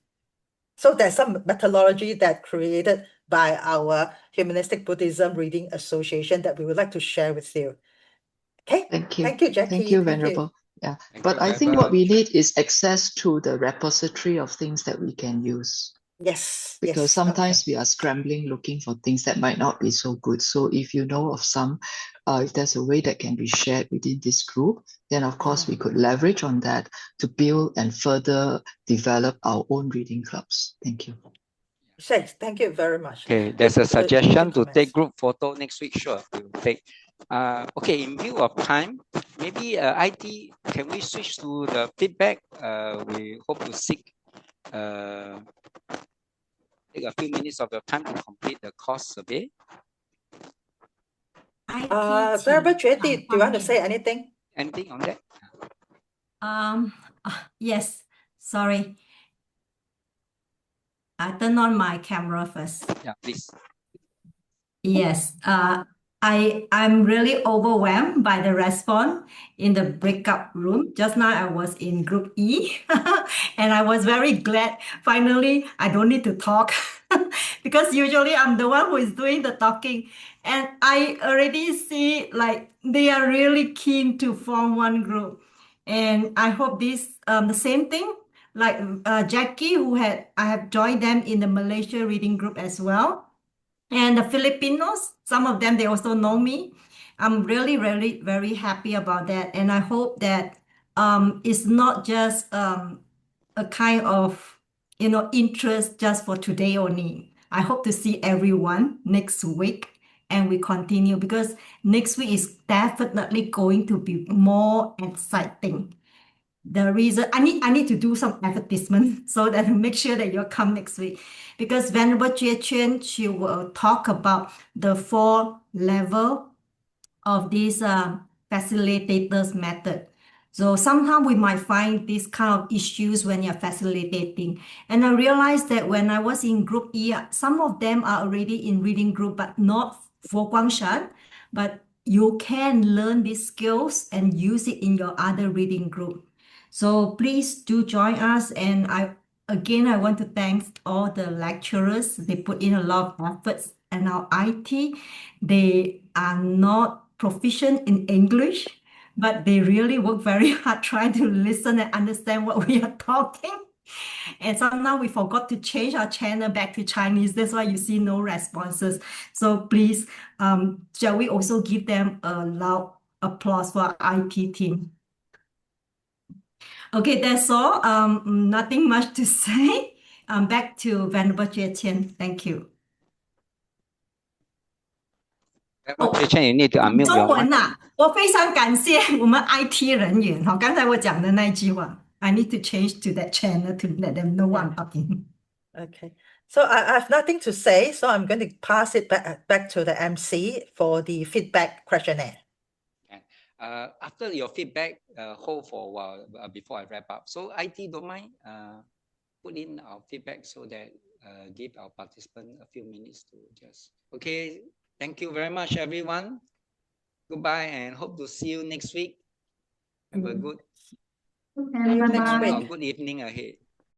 So there's some methodology that created by our Humanistic Buddhism Reading Association that we would like to share with you. Okay. Thank you. Thank you, Jackie. Thank you, Venerable. Yeah. But I think what we need is access to the repository of things that we can use. Yes. Because sometimes we are scrambling looking for things that might not be so good. So if you know of some, if there's a way that can be shared within this group, then of course we could leverage on that to build and further develop our own reading clubs. Thank you. Thank you very much. Okay, there's a suggestion to take group photo next week. Sure, we will take. Okay, in view of time, maybe IT, can we switch to the feedback? We hope to seek take a few minutes of your time to complete the course survey. Venerable Judy, do you want to say anything? Anything on that? Yes, sorry. I turn on my camera first. Yeah, please. Yes, I'm really overwhelmed by the response in the breakout room. Just now I was in group E and I was very glad. Finally, I don't need to talk because usually I'm the one who is doing the talking. And I already see like they are really keen to form one group. And I hope this, the same thing, like Jackie, I have joined them in the Malaysia reading group as well. And the Filipinos, some of them, they also know me. I'm really, really, very happy about that. And I hope that it's not just a kind of, interest just for today only. I hope to see everyone next week and we continue, because next week is definitely going to be more exciting. The reason I need to do some advertisement so that make sure that you'll come next week, because Venerable Jie Chuan, she will talk about the 4 level of this facilitators method. So sometimes we might find these kind of issues when you're facilitating. And I realized that when I was in group E, some of them are already in reading group, but not for Guangshan, but you can learn these skills and use it in your other reading group. So please do join us. And I want to thank all the lecturers. They put in a lot of efforts. And our IT, they are not proficient in English, but they really work very hard trying to listen and understand what we are talking. And somehow we forgot to change our channel back to Chinese. That's why you see no responses. So please, shall we also give them a loud applause for our IT team? Okay, that's all. Nothing much to say. Back to Venerable Jie Qian. Thank you. Jie Qian, you need to unmute 中 your 文 mic. 呐、我非常感谢我们 IT 人员哈，刚才我讲的那句话 ，I need to change to that channel to let them know what I'm talking. Okay. So I have nothing to say, so I'm going to pass it back to the MC for the feedback questionnaire. After your feedback, hold for a while before I wrap up. So IT don't mind put in our feedback so that give our participants a few minutes to just. Okay. Thank you very much, everyone. Goodbye, and hope to see you next week. Have a good See you next week. good evening ahead.